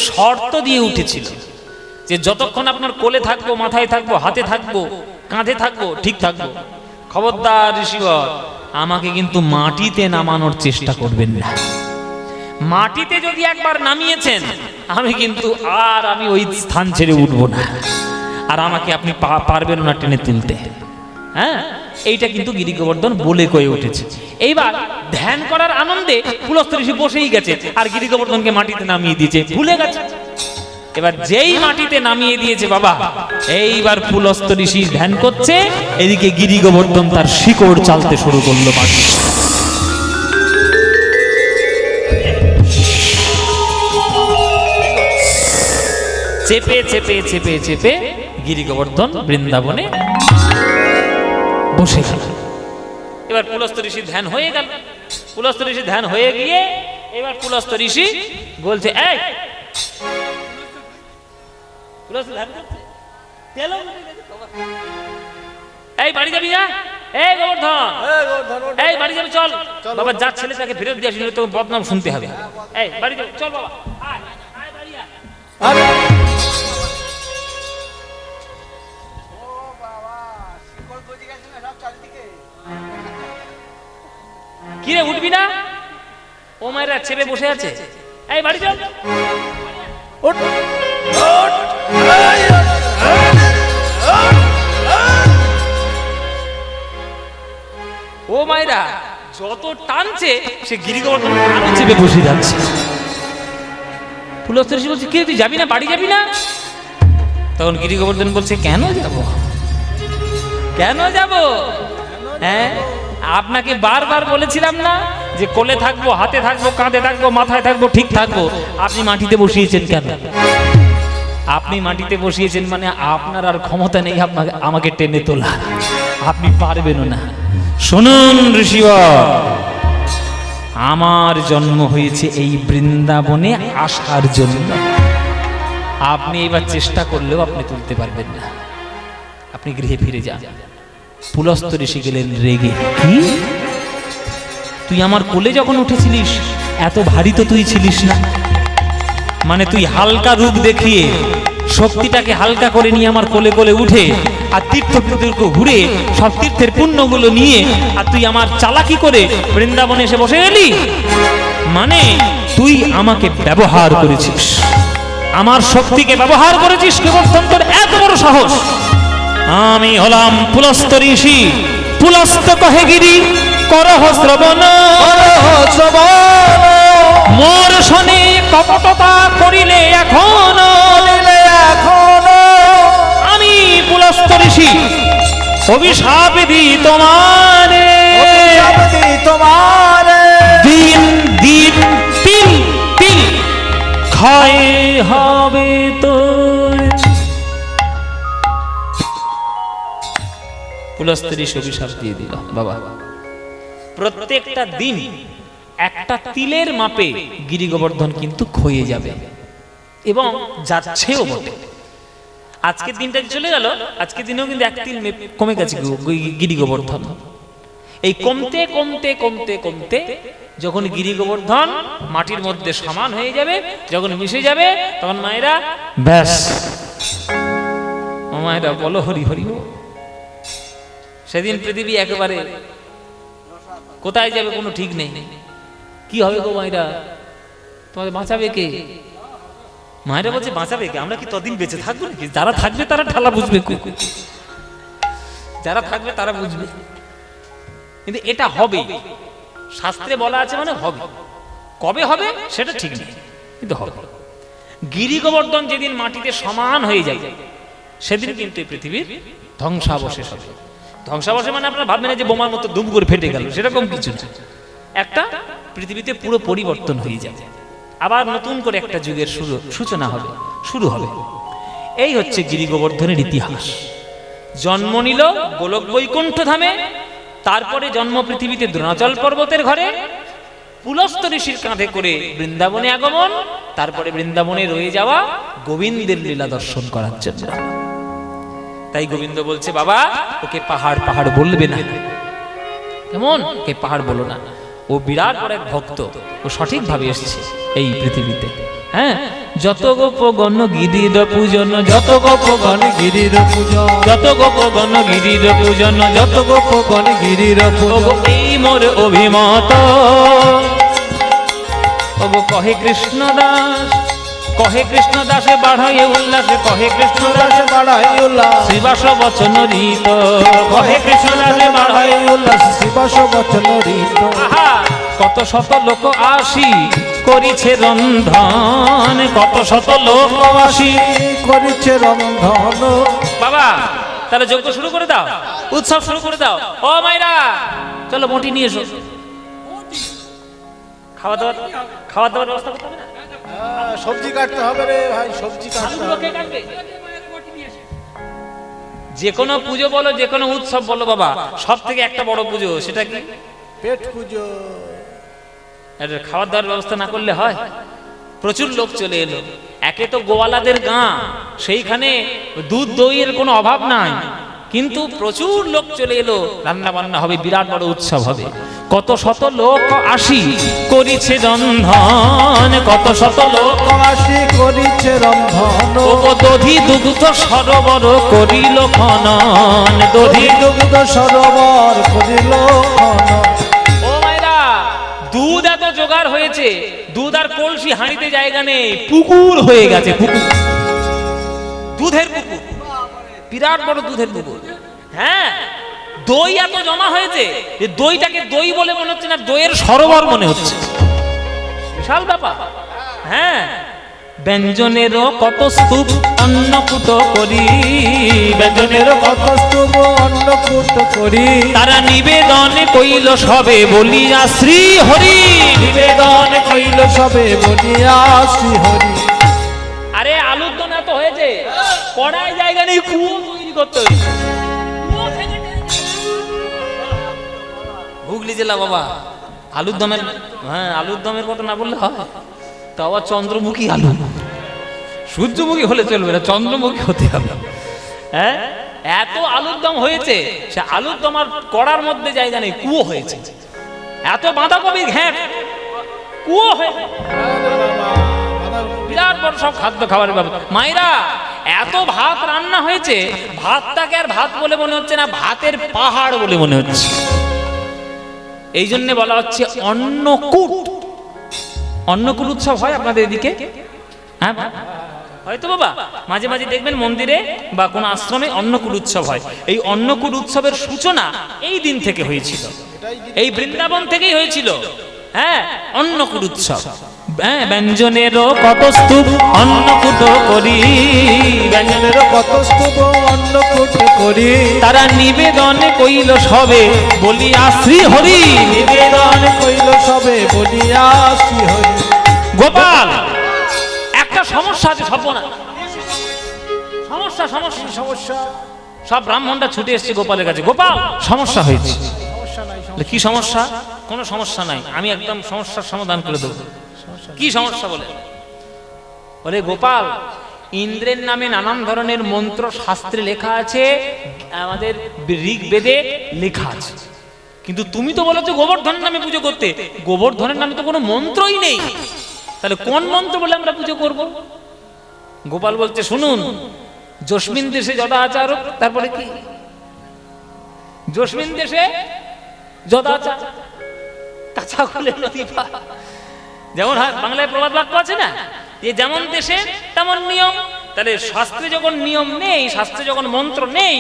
শর্ত দিয়ে উঠেছিল যে যতক্ষণ আপনার কোলে থাকবো, মাথায় থাকবো, হাতে থাকবো, কাঁধে থাকবো, ঠিক থাকবো। খবরদার ঋষিবর, আমাকে কিন্তু মাটিতে নামানোর চেষ্টা করবেন না। মাটিতে যদি একবার নামিয়েছেন আমি কিন্তু আমি ওই স্থান ছেড়ে উঠবো না, আর আমাকে আপনি পারবেন না টেনে তুলতে। হ্যাঁ, এইটা কিন্তু গিরি গোবর্ধন বলে কয়ে উঠেছে। এইবার ধ্যান করার আনন্দে পুলস্ত্য ঋষি বসেই গেছে আর গিরি গোবর্ধনকে মাটিতে নামিয়ে দিয়েছে, ভুলে গেছে। এবার যেই মাটিতে নামিয়ে দিয়েছে বাবা, এইবার পুলস্ত্য ঋষি ধ্যান করছে, এদিকে গিরি গোবর্ধন তার শিকড় চালতে শুরু করলো মাটি। চেপে চেপে চেপে চেপে গিরি গোবর্ধন বৃন্দাবনে বসে গেল। এবার পুলস্ত্য ঋষি ধ্যান হয়ে গেল। পুলস্ত্য ঋষি ধ্যান হয়ে গিয়ে এবার পুলস্ত্য ঋষি বলছে, এই বাড়ি যাবি না? এই গোবর্ধন, এই বাড়ি যাবি, চল বাবা, যা ছেলে তাকে ফেরত দিয়ে আসি, তোকে বদনাম শুনতে হবে। এই বাড়ি যাবি, চল বাবা, আয় আয় বাড়ি আয়। কিরে উঠবি না? ও মায়েরা চেপে বসে আছে। এই বাড়ি চল, ও মায়েরা যত টানছে সে গিরি গোবর্ধন আরো চেপে বসে যাচ্ছে। পুলস্ত্য ঋষি বলছে, কি তুই যাবি না, বাড়ি যাবি না? তখন গিরি গোবর্ধন বলছে, কেন যাব, কেন যাব? হ্যাঁ, আপনাকে বারবার বলেছিলাম না যে কোলে থাকবো, হাতে থাকবো, কাঁধে থাকবো, মাথায় থাকবো, ঠিক থাকবো। আপনি মাটিতে বসিয়েছেন কেন? আপনি মাটিতে বসিয়েছেন মানে আপনার আর ক্ষমতা নেই আমাকে টেনে তোলা, আপনি পারবেন না। শুনুন ঋষিবর, আমার জন্ম হয়েছে এই বৃন্দাবনে আসার জন্য। আপনি এবার চেষ্টা করলেও আপনি তুলতে পারবেন না, আপনি গৃহে ফিরে যান। পুলস্ত্য ঋষি গেলেন রেগে, কি তুই আমার কোলে যখন উঠেছিলিস এত ভারী তো তুই ছিলিস না, মানে তুই হালকা রূপ দেখিয়ে শক্তিটাকে হালকা করে নিয়ে আমার কোলে কোলে উঠে আর তীর্থকে ঘুরে সব তীর্থের পুণ্যগুলো নিয়ে আর তুই আমার চালাকি করে বৃন্দাবনে এসে বসে গেলি, মানে তুই আমাকে ব্যবহার করেছিস, আমার শক্তিকে ব্যবহার করেছিস। গোবর্ধন, তোর এত বড় সাহস! আমি হলাম পুলস্ত্য ঋষি। পুলস্ত্য কহে গিরি করহ শ্রবণ, মোর শোনে কপটতা করিলে এখন, আমি পুলস্ত্য ঋষি অভিশাপ দিই তোমারে, দিন দিন তিল তিল ক্ষয় হবে তো। পুলস্ত্য ঋষি অভিশাপ দিয়ে দিল বাবা, প্রত্যেকটা দিন একটা তিলের মাপে গিরি গোবর্ধন কিন্তু ক্ষয়ে যাবে এবং যাচ্ছেও বটে। আজকের দিনটা চলে গেল, আজকের দিনেও কিন্তু এক তিল কমে গেছে গিরি গোবর্ধন। এই কমতে কমতে কমতে কমতে যখন গিরি গোবর্ধন মাটির মধ্যে সমান হয়ে যাবে, যখন মিশে যাবে, তখন মায়েরা ব্যাস, মায়েরা বলো হরি হরি। সেদিন পৃথিবী একেবারে কোথায় যাবে কোনো ঠিক নেই। কি হবে গো মায়েরা, তোমাদের বাঁচাবে কে? মায়েরা বলছে, বাঁচাবে কে? আমরা কি ততদিন বেঁচে থাকবো নাকি? যারা থাকবে তারা ঠালা বুঝবে, যারা থাকবে তারা বুঝবে। কিন্তু এটা হবে, শাস্ত্রে বলা আছে মানে হবে। কবে হবে সেটা ঠিক নেই, কিন্তু হবে। গিরি গোবর্ধন যেদিন মাটিতে সমান হয়ে যায় সেদিন কিন্তু এই পৃথিবীর ধ্বংসাবশেষ হবে। ধ্বংসাবশেষ মানে আপনারা ভাববেন যে বোমার মতো দুম করে ফেটে গেল, সেরকম কিছু না। একটা পৃথিবীতে পুরো পরিবর্তন হয়ে যাবে, আবার নতুন করে একটা যুগের সূচনা হবে, শুরু হবে। এই হচ্ছে গিরি গোবর্ধনের ইতিহাস। জন্ম নিল গোলক বৈকুণ্ঠ ধামে, তারপরে জন্ম পৃথিবীতে দ্রোণাচল পর্বতের ঘরে, পুলস্ত্য ঋষির কাঁধে করে বৃন্দাবনে আগমন, তারপরে বৃন্দাবনে রয়ে যাওয়া গোবিন্দের লীলা দর্শন করার জন্য। তাই গোবিন্দ বলছে, বাবা ওকে পাহাড় পাহাড় বলবে না, কেমন? ওকে পাহাড় বলো না, ও বিরাট বড় এক ভক্ত, ও সঠিকভাবে এসেছে এই পৃথিবীতে। হ্যাঁ, যত গোপগণ গিরির পূজন, যত গোপগণ গিরির পূজন, যত গোপগণ গিরির পূজন, যত গোপগণ গিরির পূজন, এই মোর অভিমত। ওগো কহে কৃষ্ণ দাস, কহে কৃষ্ণ দাসে বাড়ায় উল্লাসে, কহে কৃষ্ণ দাসে বাড়ায় উল্লাস, শ্রীবাস বচন রীত, কহে কৃষ্ণ দাসে বাড়ায় উল্লাস, শ্রীবাস বচন রীত। আহা, কত শত লোক আসি করিছে রন্ধন, কত শত লোক আসি করিছে রন্ধন। বাবা তাহলে যজ্ঞ শুরু করে দাও, উৎসব শুরু করে দাও। ও মাইরা চলো মোটি নিয়ে এসো, খাওয়া দাওয়ার ব্যবস্থা করতে হবে না? সবজি কাটতে হবে রে ভাই, সবজি কাটতে হবে। যে কোনো পুজো বলো, যে কোনো উৎসব বলো বাবা, সব থেকে একটা বড় পুজো, সেটা কি? পেট পুজো। খাওয়ার দাওয়ার ব্যবস্থা না করলে হয়? প্রচুর লোক চলে এলো, একে তো গোয়ালাদের গাঁ, সেইখানে দুধ দইয়ের কোনো অভাব নাই, কিন্তু প্রচুর লোক চলে এলো, রান্না বান্না হবে, বিরাট বড় উৎসব হবে। কত শত লোক আসি করিছে রন্ধন, কত শত লোক আসি করিছে রন্ধন। ও দধি দুগ্ধ সরোবর করিল খনন, দধি দুগ্ধ সরোবর করিল খনন। ও মায়েরা, দুধ এত জোগাড় হয়েছে, দুধ আর কলসি হাঁড়িতে জায়গা নেই, পুকুর হয়ে গেছে, পুকুর, দুধের পুকুর, বিরাট বড় দুধের পুকুর। হ্যাঁ, দই এত জমা হয়েছে যে দইটাকে দই বলে মনে হচ্ছে না, দইয়ের সরোবর মনে হচ্ছে, বিশাল ব্যাপার। হ্যাঁ, ব্যঞ্জনেরও কত স্তূপ অন্নকূট করি, ব্যঞ্জনেরও কত স্তূপ অন্নকূট করি, তারা নিবেদন কইল সবে বলিয়া শ্রী হরি, নিবেদন কইল সবে বলিয়া শ্রী হরি। আরে আলুর দম এত হয়েছে, কড়াই জায়গা নেই, কুয়ো তৈরি করতে হয়েছে। হুগলি জেলা বাবা, আলুর দমের, হ্যাঁ আলুর দমের কথা না বললে হয়? তা আবার চন্দ্রমুখী আলু, সূর্যমুখী হলে চলবে না, চন্দ্রমুখী হতে হবে। হ্যাঁ, এত আলুর দম হয়েছে, সে আলুর দম আর কড়ার মধ্যে জায়গা নেই, কুয়ো হয়েছে। এত বাঁধাকপি ঘ্যাঁট, কুয়ো হয়েছে, বিরাট বড় সব খাদ্য খাবারের ব্যাপার। মায়েরা, এত ভাত রান্না হয়েছে, ভাতটাকে আর ভাত বলে মনে হচ্ছে না, ভাতের পাহাড় বলে মনে হচ্ছে। এই জন্য বলা হচ্ছে অন্নকূট। অন্নকূট উৎসব হয় আপনাদের এদিকে? হ্যাঁ হয়তো বাবা, মাঝে মাঝে দেখবেন মন্দিরে বা কোনো আশ্রমে অন্নকূট উৎসব হয়। এই অন্নকূট উৎসবের সূচনা এই দিন থেকে হয়েছিল, এই বৃন্দাবন থেকেই হয়েছিল। হ্যাঁ, অন্নকূট উৎসব। হ্যাঁ, ব্যঞ্জনেরও কত স্তূপ অন্নকূট করি, ব্যঞ্জনেরও কত স্তূপ অন্নকূট করি, তারা নিবেদন কইল সবে বলিয়া শ্রী হরি, নিবেদন কইল সবে বলিয়া শ্রী হরি। গোপাল, একটা সমস্যা আছে, সব না সমস্যা, সমস্যা সমস্যা, সব ব্রাহ্মণরা ছুটে এসছে গোপালের কাছে, গোপাল সমস্যা হয়েছে। সমস্যা নাই। কি সমস্যা? কোনো সমস্যা নাই, আমি একদম সমস্যার সমাধান করে দেবো। কি সমস্যা বলে? বলে গোপাল, ইন্দ্রের নামে নানান ধরনের মন্ত্র শাস্ত্রে লেখা আছে, আমাদের ঋগ্বেদে লেখা আছে, কিন্তু তুমি তো বলেছো গোবর্ধনের নামে পুজো করতে, গোবর্ধনের নামে তো কোনো মন্ত্রই নেই, তাহলে কোন মন্ত্র বলে আমরা পুজো করব? গোপাল বলছে শুনুন, জস্মিন দেশে যদাচার, তারপরে কি? জস্মিন দেশে যদাচার, কাঁচা খুলে নদী পার। যেমন বাংলায় প্রবাদ বাক্য আছে না, যে যেমন দেশে তেমন নিয়ম। তাহলে শাস্ত্রে যখন নিয়ম নেই, শাস্ত্রে যখন মন্ত্র নেই,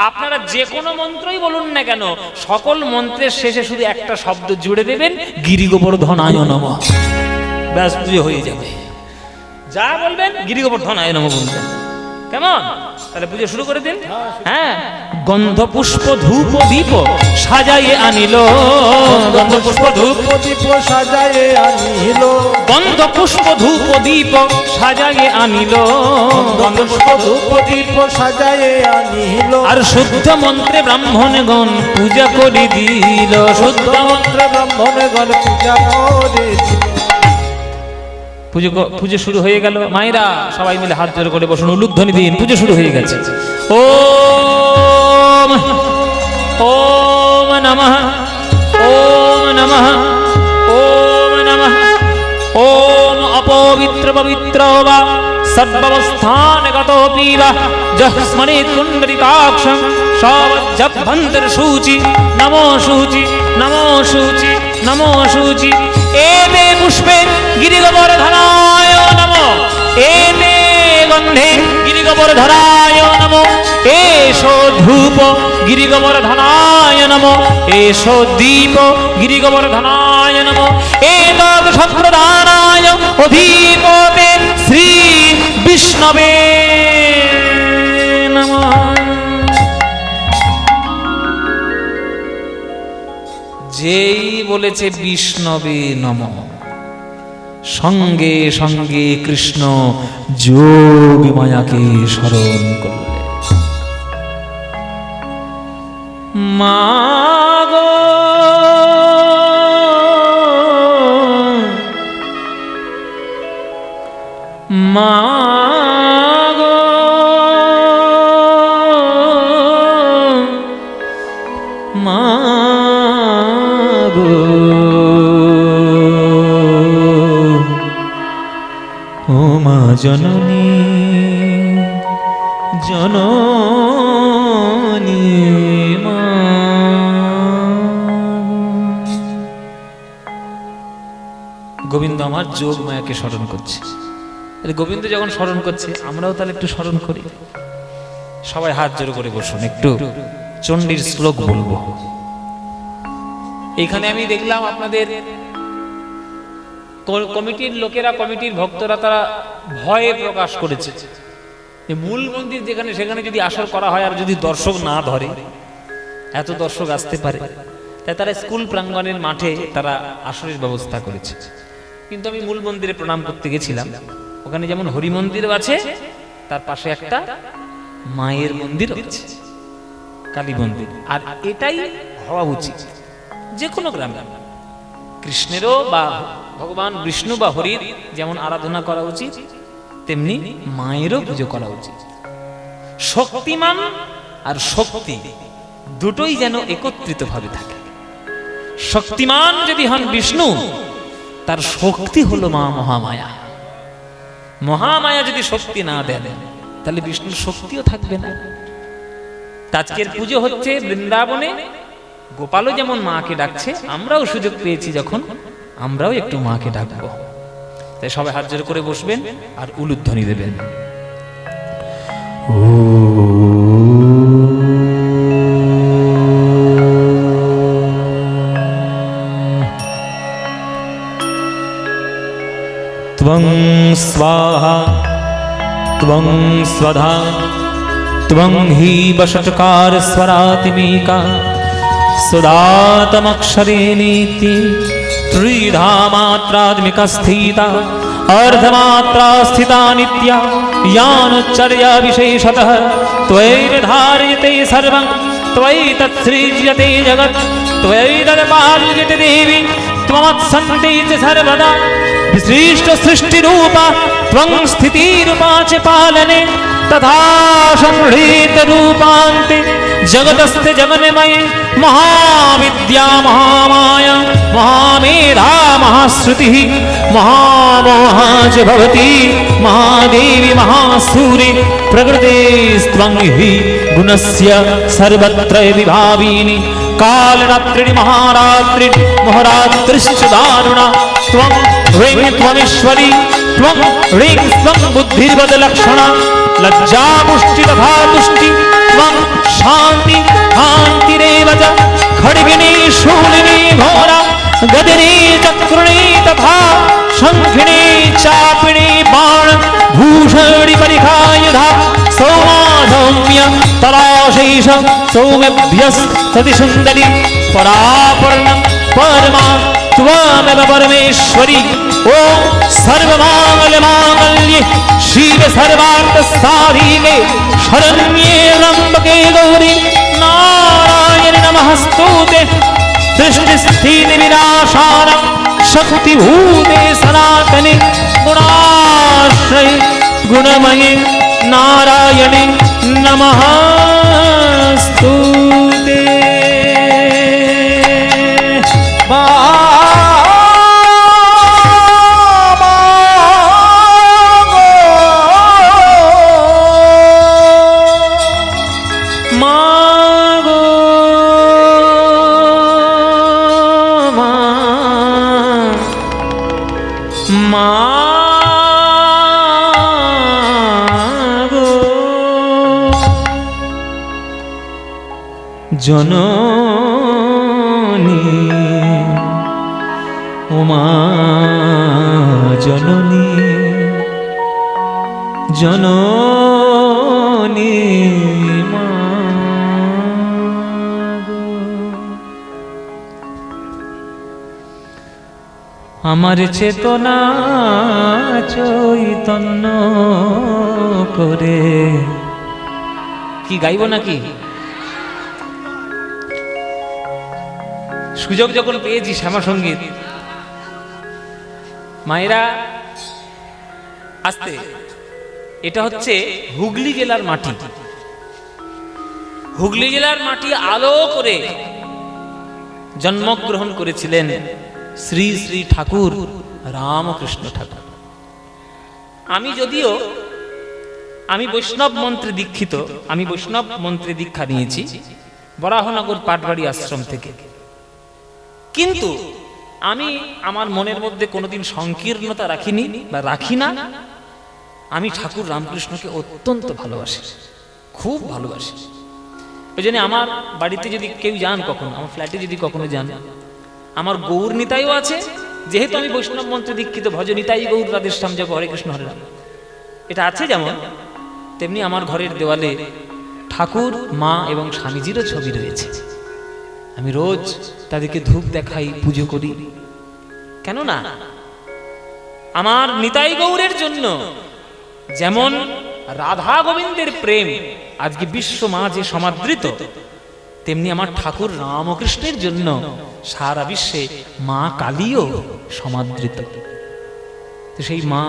আপনারা যে কোনো মন্ত্রই বলুন না কেন, সকল মন্ত্রের শেষে শুধু একটা শব্দ জুড়ে দেবেন, গিরি গোবর্ধনায় নমঃ, ব্যাস পুজো হয়ে যাবে। যা বলবেন গিরি গোবর্ধনায় নমঃ বলবেন। কেমন? তাহলে পুজো শুরু করে দিন। হ্যাঁ, গন্ধ পুষ্প ধূপ দীপ সাজাইয়ে আনিল, গন্ধ পুষ্প ধূপ দীপ সাজাইয়ে আনিল, গন্ধ পুষ্প ধূপ দীপ সাজাইয়ে আনিল, গন্ধ পুষ্প ধূপ দীপ সাজাইয়ে আনিল, আর শুদ্ধ মন্ত্রে ব্রাহ্মণগণ পূজা করে দিল, শুদ্ধ মন্ত্রে ব্রাহ্মণগণ পূজা করে দিল। পুজো শুরু হয়ে গেল। মায়েরা সবাই মিলে হাত জোড় করে বসুন, উলুধ্বনি দিন, পুজো শুরু হয়ে গেছে। ওম ওম নমঃ, ওম নমঃ, ওম অপবিত্র পবিত্র বা সর্বাবস্থানগতোপি বা যঃ স্মরেৎ কুণ্ডলিকাক্ষং সবজ্জভ্যন্তর শুচি নমো শুচি নমো শুচি নমো শুচি। এতে পুষ্পে গিরিগোবর্ধনায় নমো, এতে গন্ধে গিরিগোবর্ধনায় নমো, এষো ধূপ গিরিগোবর্ধনায় নমো, এষো দীপ গিরিগোবর্ধনায় নমো, এতদ সম্প্রদানায় অধিপতে শ্রী বিষ্ণবে নমঃ। যেই বলেছে বিষ্ণবে নমঃ, সঙ্গে সঙ্গে কৃষ্ণ যোগী মায়াকে স্মরণ করলেন। মাগো মাগো মাগো ও মা জননী জননী মা। গোবিন্দ আমার যোগ মায়াকে স্মরণ করছে। গোবিন্দ যখন স্মরণ করছে আমরাও তাহলে একটু স্মরণ করি। সবাই হাত জোড় করে বসুন, একটু চণ্ডীর শ্লোক বলবো। এখানে আমি দেখলাম আপনাদের কমিটির লোকেরা, কমিটির ভক্তরা তারা ভয়ে প্রকাশ করেছে যে মূল মন্দির যেখানে সেখানে যদি আসর করা হয় আর যদি দর্শক না ধরে, এত দর্শক আসতে পারে, তাই তারা স্কুল প্রাঙ্গণের মাঠে তারা আসরের ব্যবস্থা করেছে। কিন্তু আমি মূল মন্দিরে প্রণাম করতে গেছিলাম, ওখানে যেমন হরি মন্দির আছে তার পাশে একটা মায়ের মন্দির আছে, কালী মন্দির। আর এটাই হওয়া উচিত যে কোনো গ্রামে। কৃষ্ণেরও বা ভগবান বিষ্ণু বা হরির যেমন আরাধনা করা উচিত, তেমনি মায়েরও পুজো করা উচিত। শক্তিমান আর শক্তি দুটোই যেন একত্রিত ভাবে থাকে। শক্তিমান যদি হন বিষ্ণু, তার শক্তি হলো মা মহামায়া। মহামায়া যদি শক্তি না দেন তাহলে বিষ্ণুর শক্তিও থাকবে না। আজকের পুজো হচ্ছে বৃন্দাবনে, গোপালও যেমন মাকে ডাকছে, আমরাও সুযোগ পেয়েছি যখন আমরাও একটু মাকে ডাকবো। তাই সবাই হাত জোড় করে বসবেন আর উলুধ্বনি দেবেন। ত্বং স্বাহা ত্বং স্বধা ত্বং হি বষটকার স্বরাতিমিকা সুদাতমক্ষরেণীতি ত্রিধা মাত্রাত্মিকা স্থিতা अर्धमात्रा स्थिता नित्या यानुच्चर्या विशेषतः त्वयैर्धार्यते सर्वं त्वयि तत्सृज्यते जगत् त्वयि तत्पाल्यते देवी त्वमत्सन्ति च सर्वदा विशिष्ट सृष्टिरूपा त्वं स्थितिरूपा च पालने तथा संहृत रूपान्ते जगतस्थे जगन्मये महाविद्या महामाया महामेधा महाश्रुतिः महामोहा च भवति महादेवी महासूरि प्रकृतिस्त्वं हि गुणस्य सर्वत्र विभाविनी कालरात्रिणि महारात्रि मोहरात्रिश्च दारुणा त्वं ह्रीं त्वमीश्वरी त्वं ह्रीं त्वं बुद्धिर्वदलक्षणा लज्जा पुष्टि तथा तुष्टि त्वं शान्ति शान्तिरेव च खड्गिनी शूलिनी घोरा गदिनी चक्रुणी तथा शङ्खिनी चापिणी बाण भूषणी परिखायुधा सौमाधौम्य तराशेष सौम्यभ्यस्तति सुन्दरी परापर्णं परमा त्वमेव परमेश्वरी ॐ सर्वमाङ्गल्ये शिवे सर्वार्थसाधिके शरण्ये त्र्यम्बके गौरी नारायणि नमस्तुते सृष्टिस्थितिविनाशानं शक्तिभूते सनातने गुणाश्रये गुणमये नारायणे नमस्तुते। জননী উমা জননী জননী মা গো। আমার চেতনা চৈতন্য করে, কি গাইব নাকি? সুযোগ যখন পেয়েছি শ্যামা সঙ্গীত, মায়েরা আসতে, এটা হচ্ছে হুগলি জেলার মাটি। হুগলি জেলার মাটি আলো করে জন্মগ্রহণ করেছিলেন শ্রী শ্রী ঠাকুর রামকৃষ্ণ ঠাকুর। আমি বৈষ্ণব মন্ত্রে দীক্ষিত, আমি বৈষ্ণব মন্ত্রে দীক্ষা নিয়েছি বরাহনগর পাটবাড়ি আশ্রম থেকে। কিন্তু আমি আমার মনের মধ্যে কোনোদিন সংকীর্ণতা রাখিনি বা রাখি না। আমি ঠাকুর রামকৃষ্ণকে অত্যন্ত ভালোবাসি, খুব ভালোবাসি। ওই জন্য আমার বাড়িতে যদি কেউ যান, কখনো আমার ফ্ল্যাটে যদি কখনো যান, আমার গৌর নিতাইও আছে। যেহেতু আমি বৈষ্ণব মন্ত্রে দীক্ষিত, ভজ নিতাই গৌর রাধেশ্যাম জপ হরে কৃষ্ণ হরে রাম, এটা আছে যেমন, তেমনি আমার ঘরের দেওয়ালে ঠাকুর, মা এবং স্বামীজিরও ছবি রয়েছে। আমি রোজ তাদেরকে ধূপ দেখাই, পুজো করি। কেননা আমার নিতাই গৌরের জন্য যেমন রাধা গোবিন্দের প্রেম আজকে বিশ্ব মাঝে সমাদৃত, তেমনি আমার ঠাকুর রামকৃষ্ণের জন্য সারা বিশ্বে মা কালীও সমাদৃত। তো সেই মা,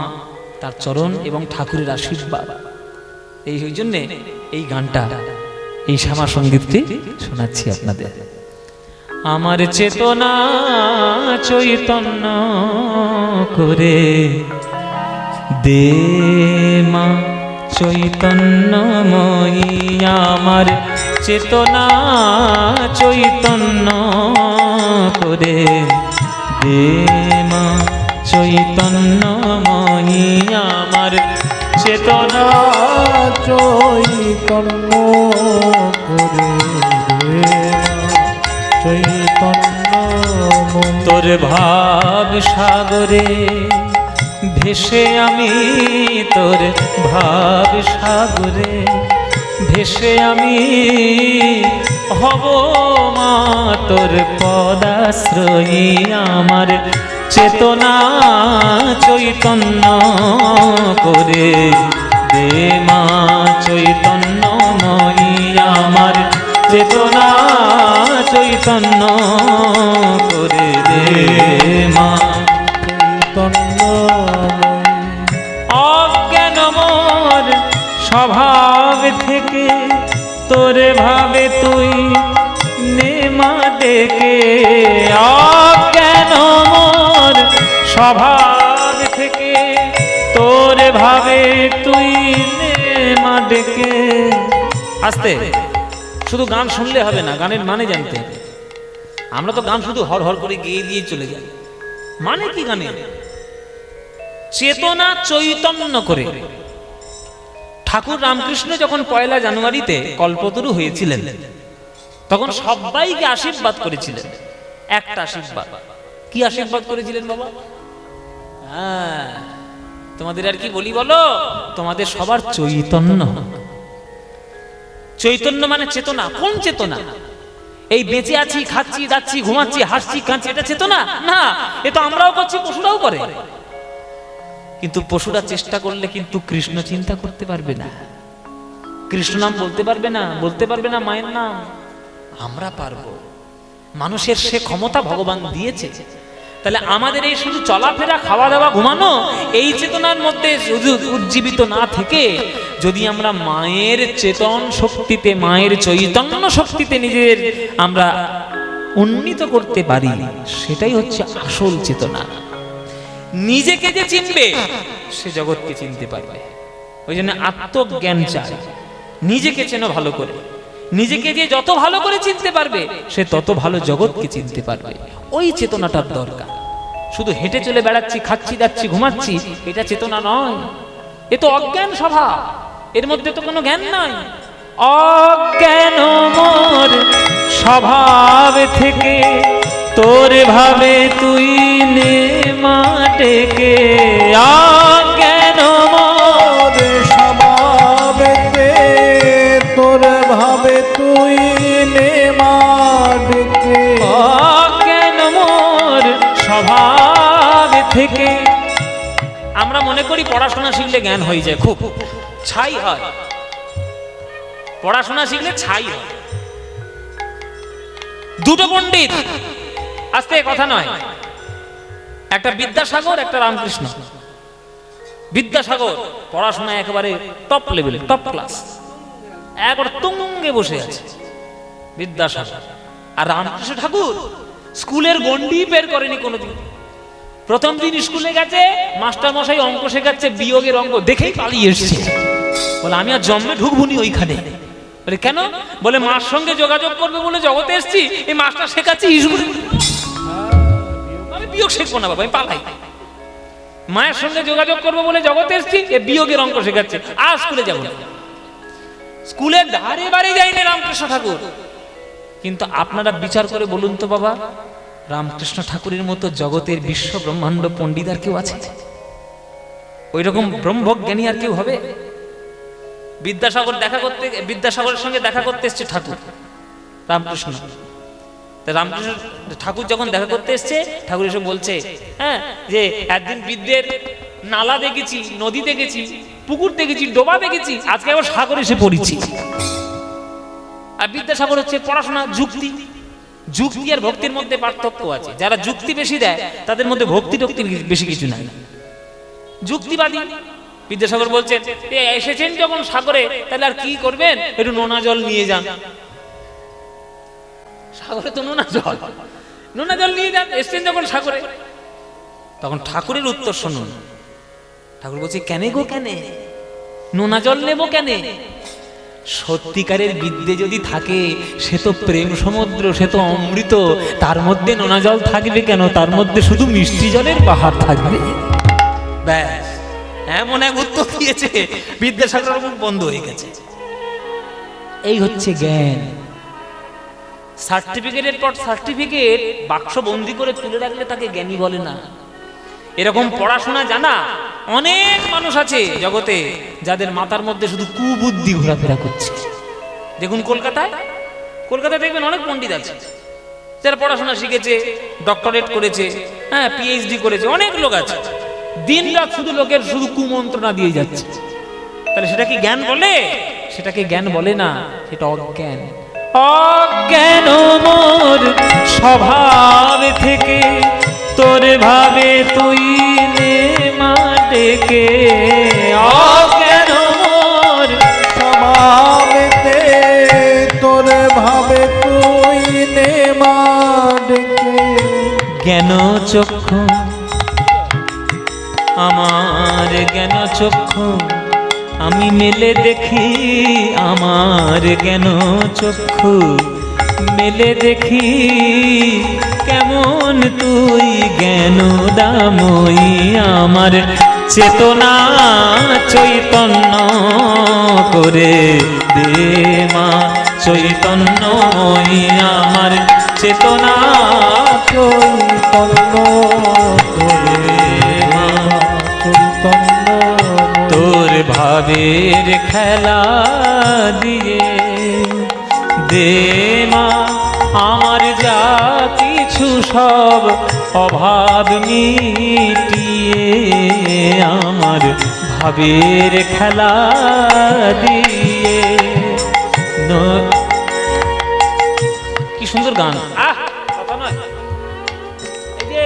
তার চরণ এবং ঠাকুরের আশীর্বাদ, এই জন্য এই গানটা, এই শ্যামা সঙ্গীতটি শোনাচ্ছি আপনাদের। আমার চেতনা চৈতন্য করে দে মা চৈতন্যময়ী, আমার চেতনা চৈতন্য করে দে মা চৈতন্যময়ী, আমার চেতনা চৈতন্য করে চৈতন্য তোর ভাব সাগরে ভেসে আমি, তোর ভাব সাগরে ভেসে আমি হব মা তোর পদাশ্রয়ী, আমার চেতনা চৈতন্য করে দে মা চৈতন্যময়ী, আমার চেতনা চৈতন্য করে দে মা চৈতন্যময়ী। অজ্ঞান মোর স্বভাব থেকে তোরে ভাবে তুই নে মা ডেকে, অজ্ঞান মোর স্বভাব থেকে তোরে ভাবে তুই নে মা ডেকে। আস্তে, শুধু গান শুনলে হবে না, গানের মানে জানতে হবে। আমরা তো গান শুধু হর হর করে গেয়ে দিয়ে চলে যাই। মানে কি গানে? চেতনা চৈতন্য করে। ঠাকুর রামকৃষ্ণ যখন 1 জানুয়ারিতে কল্পতরু হয়েছিলেন, তখন সবাইকে আশীর্বাদ করেছিলেন। একটা আশীর্বাদ, কি আশীর্বাদ করেছিলেন বাবা? তোমাদের আর কি বলি বলো, তোমাদের সবার চৈতন্য। চৈতন্য মানে চেতনা। কোন চেতনা? এই বেঁচে আছি, খাচ্ছি, যাচ্ছি, ঘুমাচ্ছি, হাসছি, কাঁদছি, এটা চেতনা না। এ তো আমরাও করছি, পশুরাও করে। কিন্তু পশুরা চেষ্টা করলে কিন্তু কৃষ্ণ চিন্তা করতে পারবে না, কৃষ্ণ নাম বলতে পারবে না, বলতে পারবে না মায়ের নাম। আমরা পারবো। মানুষের সে ক্ষমতা ভগবান দিয়েছে। তাহলে আমাদের এই শুধু চলাফেরা, খাওয়া দাওয়া, ঘুমানো, এই চেতনার মধ্যে উজ্জীবিত না থেকে যদি আমরা মায়ের চেতন শক্তিতে, মায়ের চৈতন্য শক্তিতে নিজের আমরা উন্নীত করতে পারি, সেটাই হচ্ছে আসল চেতনা। নিজেকে যে চিনবে সে জগৎকে চিনতে পারবে। ওই জন্য আত্মজ্ঞান চাই। নিজেকে চেনো ভালো করে। নিজেকে যে যত ভালো করে চিনতে পারবে সে তত ভালো জগৎকে চিনতে পারবে। ওই চেতনাটার দরকার। শুধু হেঁটে চলে বেড়াচ্ছি, খাচ্ছি, যাচ্ছি, ঘুমাচ্ছি, এটা চেতনা নয়। এ তো অজ্ঞান স্বভাব, এর মধ্যে তো কোনো জ্ঞান নাই। অজ্ঞান মোর স্বভাব থেকে তোর ভাবে তুই নে মাটেকে কেন মোর স্বভাবেতে তোর ভাবে তুই নে মাডকে কেন মোর স্বভাব থেকে। আমরা মনে করি পড়াশোনা শিখলে জ্ঞান হয়ে যায়, খুব ছাই হয়, পড়াশোনা শিখলে ছাই হয়। দুটো পণ্ডিত, আস্তে কথা নয়, একটা বিদ্যাসাগর একটা রামকৃষ্ণ। বিদ্যাসাগর পড়াশোনা একেবারে টপ লেভেলে, টপ ক্লাস, একবার তুঙ্গে বসে আছে বিদ্যাসাগর। আর রামকৃষ্ণ ঠাকুর স্কুলের গণ্ডি বের করেনি কোনোদিন। প্রথম দিন স্কুলে গেছে, মাস্টার মশাই অঙ্ক শেখাচ্ছে, বিয়োগের অঙ্ক দেখেই পালিয়ে এসছে। বলে আমি আর জন্মে ঢুকবুনি ওইখানে। বলে কেন? বলে মার সঙ্গে যোগাযোগ করবে বলে জগতে এসছি, এই মাস্টার শেখাচ্ছি স্কুলে, আমি বিয়োগ শিখবো না বাবা, আমি পালাই। মায়ের সঙ্গে যোগাযোগ করবো বলে জগতে এসছি, এ বিয়োগের অঙ্ক শেখাচ্ছে, আর স্কুলে যাবো না। স্কুলের ধারে বাড়ি যায়নি রামকৃষ্ণ ঠাকুর। কিন্তু আপনারা বিচার করে বলুন তো বাবা, রামকৃষ্ণ ঠাকুরের মতো জগতের বিশ্ব ব্রহ্মাণ্ড পণ্ডিত আর কেউ আছে? ওই রকম ব্রহ্মজ্ঞানী আর কেউ হবে? বিদ্যাসাগরের সঙ্গে দেখা করতে এসছে ঠাকুর রামকৃষ্ণ। রামকৃষ্ণ ঠাকুর যখন দেখা করতে এসছে, ঠাকুর এসে বলছে, হ্যাঁ, যে একদিন বিদ্যের নালা দেখেছি, নদী দেখেছি, পুকুর দেখেছি, ডোবা দেখেছি, আজকে আবার সাগর এসে পড়েছি। আর বিদ্যাসাগর হচ্ছে পড়াশোনা, যুক্তি। যুক্তি আর ভক্তির মধ্যে পার্থক্য আছে। যারা যুক্তি বেশি দেয় তাদের মধ্যে ভক্তি টক্তি বেশি কিছু নাই, যুক্তিবাদী। বিদ্যাসাগর বলছেন, এসেছেন যখন সাগরে, তাহলে আর কি করবেন, একটু নোনা জল নিয়ে যান। সাগরে তো নোনা জল নিয়ে যান, এসছেন যখন সাগরে। তখন ঠাকুরের উত্তর শুনুন। ঠাকুর বলছে, কেন গো কেন, নোনা জল নেবো কেন? সত্যিকারের বিদ্যে যদি থাকে, সে তো প্রেম সমুদ্র, সে তো অমৃত, তার মধ্যে নোনা জল থাকবে কেন? তার মধ্যে শুধু মিষ্টি জলের পাহাড় থাকবে। ব্যাস, এমন এক উত্তর দিয়েছে, বিদ্যাসাগর মুখ বন্ধ হয়ে গেছে। এই হচ্ছে জ্ঞান। সার্টিফিকেটের পর সার্টিফিকেট বাক্স বন্দি করে তুলে রাখলে তাকে জ্ঞানী বলে না। এরকম পড়াশোনা জানা অনেক মানুষ আছে জগতে, যাদের মাথার মধ্যে শুধু কুবুদ্ধি ঘোরাফেরা করছে। দেখুন কলকাতায় দেখবেন অনেক পণ্ডিত আছে, যারা পড়াশোনা শিখেছে, ডক্টরেট করেছে, হ্যাঁ, পিএইচডি করেছে, অনেক লোক আছে। দিন রাত শুধু লোকের শুধু কুমন্ত্রণা দিয়ে যাচ্ছে। তাহলে সেটা কি জ্ঞান বলে? সেটাকে জ্ঞান বলে না, সেটা অজ্ঞান। অজ্ঞান মোর স্বভাব থেকে তোর ভাবে তুই নে মাটেকে। অজ্ঞান মোর স্বভাবেতে তোর ভাবে তুই নে মাডকে। জ্ঞান চক্ষু আমার, জ্ঞান চক্ষু আমি মেলে দেখি, আমার জ্ঞান চক্ষু মেলে দেখি, কেমন তুই জ্ঞান দাময়ী। আমার চেতনা চৈতন্য করে দে মা, চৈতন্যময়ী আমার চেতনা চৈতন্য করে মা। চৈতন্য তোর ভাবের খেলা দিয়ে দে মা, আমার যা কিছু সব অভাব মিটিয়ে, আমার ভাবের খেলা দিয়ে। কি সুন্দর গান, আহ কথা নয়। এই যে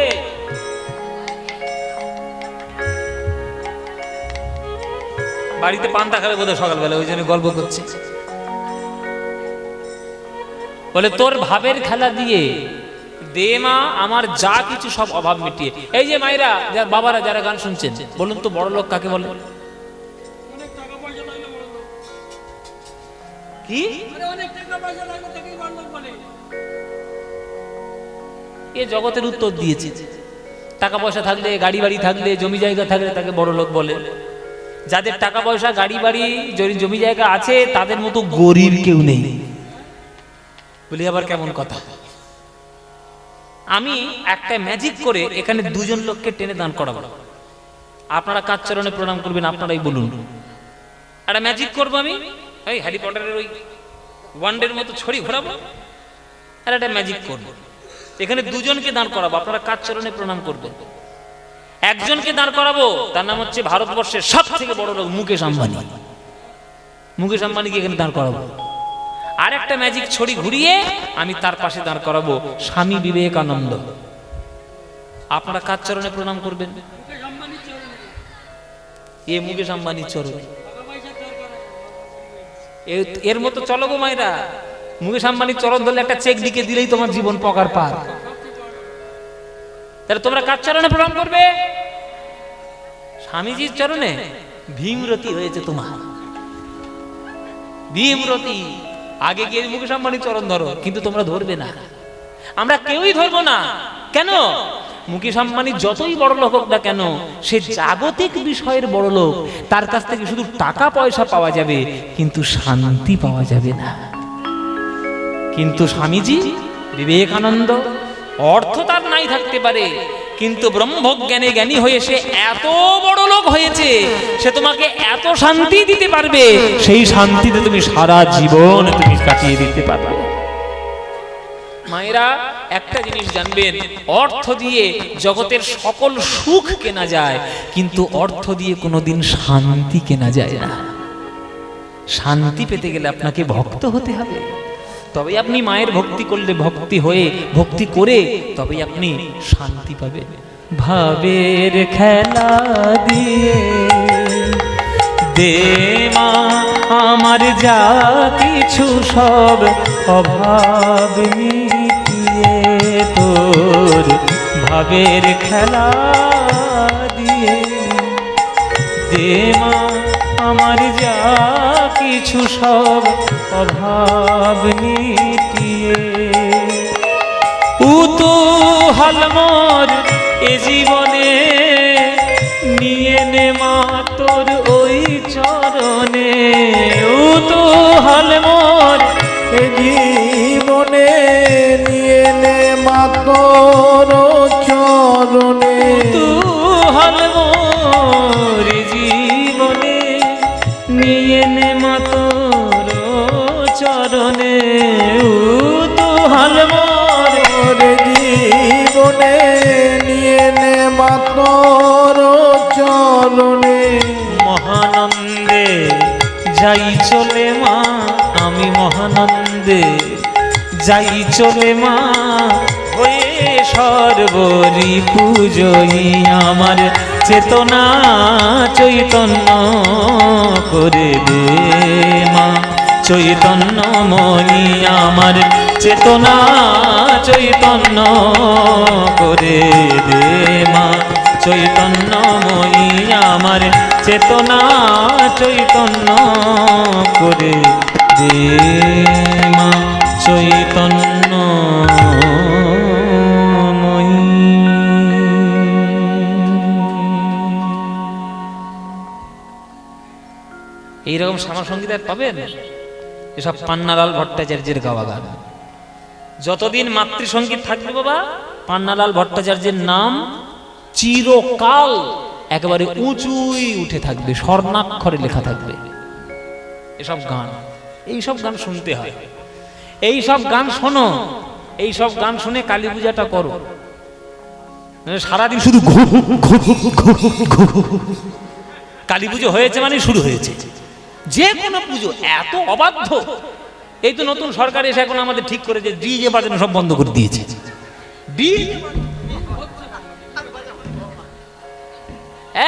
বাড়িতে পান্তা খাবে বোধহয় সকালবেলা, ওই জন্য গল্প করছে। বলে তোর ভাবের খেলা দিয়ে দে মা, আমার যা কিছু সব অভাব মিটিয়ে। এই যে মায়েরা, যার বাবারা, যারা গান শুনছেন, বলুন তো বড় লোক কাকে বলে? কি এ জগতের উত্তর দিয়েছে। টাকা পয়সা থাকলে, গাড়ি বাড়ি থাকলে, জমি জায়গা থাকলে তাকে বড় লোক বলে। যাদের টাকা পয়সা, গাড়ি বাড়ি, জমি জায়গা আছে, তাদের মতো গরিব কেউ নেই। বলি আবার কেমন কথা? আমি একটা ম্যাজিক করে এখানে দুজন লোককে টেনে দান করাবো, আপনারা কার চরণে প্রণাম করবেন আপনারাই বলুন। একটা ম্যাজিক করবো আমি, ওই হ্যারি পটারের ওই ওয়ান্ডের মতো ছড়ি ঘোরাবো, আর একটা ম্যাজিক করবো। এখানে দুজনকে দাঁড় করাবো, আপনারা কার চরণে প্রণাম করবেন। একজনকে দাঁড় করাবো, তার নাম হচ্ছে ভারতবর্ষের সব থেকে বড় লোক মুকেশ আম্বানি। মুকেশ আম্বানিকে এখানে দাঁড় করাবো। আর একটা ম্যাজিক ছড়ি ঘুরিয়ে আমি তার পাশে দাঁড় করাবো স্বামী বিবেকানন্দ। আপনারা কার চরণে প্রণাম করবেন? এ মুকেশ আম্বানির চরণে। এর মতো চলো গো মায়েরা, মুকেশ আম্বানির চরণ ধরলে একটা চেক দিকে দিলেই তোমার জীবন পকার পার। তাহলে তোমরা কার চরণে প্রণাম করবে? স্বামীজির চরণে। ভীমরতি হয়েছে তোমার, ভীমরতি। আগে গিয়ে মুকেশ আম্বানির চরণ ধরো, কিন্তু তোমরা ধরবে না, আমরা কেউই ধরবো না। কেন? মুকেশ আম্বানি যতই বড় লোক হোক না কেন, সে জাগতিক বিষয়ের বড় লোক। তার কাছ থেকে শুধু টাকা পয়সা পাওয়া যাবে, কিন্তু শান্তি পাওয়া যাবে না। কিন্তু স্বামীজি বিবেকানন্দ, অর্থ তার নাই থাকতে পারে, কিন্তু ব্রহ্মজ্ঞানে জ্ঞানী হয়ে সে এত বড় লোক হয়েছে, সে তোমাকে এত শান্তি দিতে পারবে, সেই শান্তিতে তুমি সারা জীবন তুমি কাটিয়ে দিতে পারবে। মায়েরা একটা জিনিস জানবেন, অর্থ দিয়ে জগতের সকল সুখ কেনা যায়, কিন্তু অর্থ দিয়ে কোনোদিন শান্তি কেনা যায় না। শান্তি পেতে গেলে আপনাকে ভক্ত হতে হবে, তবে আপনি মায়ের ভক্তি করলে, ভক্তি হয়ে ভক্তি করে তবে আপনি শান্তি পাবেন। ভাবের খেলা দিয়ে দে মা আমার যা কিছু সব অভাব মিটিয়ে, তোর ভাবের খেলা দিয়ে দে মা আমার যা কিছু সব অভাব মিটিয়ে। উতূহল মোর এ জীবনে নিয়ে নে মা তোর ওই চরণে। উতূহল মোর এ জীবনে নিয়ে নে মা তোর চরণে। উতূহল মোর এ জীবনে নিয়ে নে মা তোর চরণে। উতূহল মোর এ জীবনে নিয়ে নে মা তোর চরণে। মহানন্দে যাই চলে মা, আমি মহানন্দে যাই চলে মা, হয়ে সর্বরি পুজোই আমার চেতনা চৈতন্য করে দে মা। চৈতন্যময়ী আমার চেতনা চৈতন্য করে দে মা। চৈতন্যময়ী আমার চেতনা চৈতন্য করে দে মা। চৈতন্যময়ী। এইরকম শ্যামা সঙ্গীত আর পাবেন? এসব পান্নালাল ভট্টাচার্যের গাওয়া গান। যতদিন মাতৃসঙ্গীত থাকবে বাবা, পান্নালাল ভট্টাচার্যের নাম চিরকাল একেবারে উঁচুই উঠে থাকবে, স্বর্ণাক্ষরে লেখা থাকবে। এসব গান, এইসব গান শুনতে হয়, এইসব গান শোনো, এইসব গান শুনে কালী পূজাটা করো। সারাদিন শুধু কালী পুজো হয়েছে মানে শুরু হয়েছে। যে কোনো পুজো এত অবাধ্য। এই তো নতুন সরকার এসে এখন আমাদের ঠিক করে যে ডিজে বাজানো সব বন্ধ করে দিয়েছে।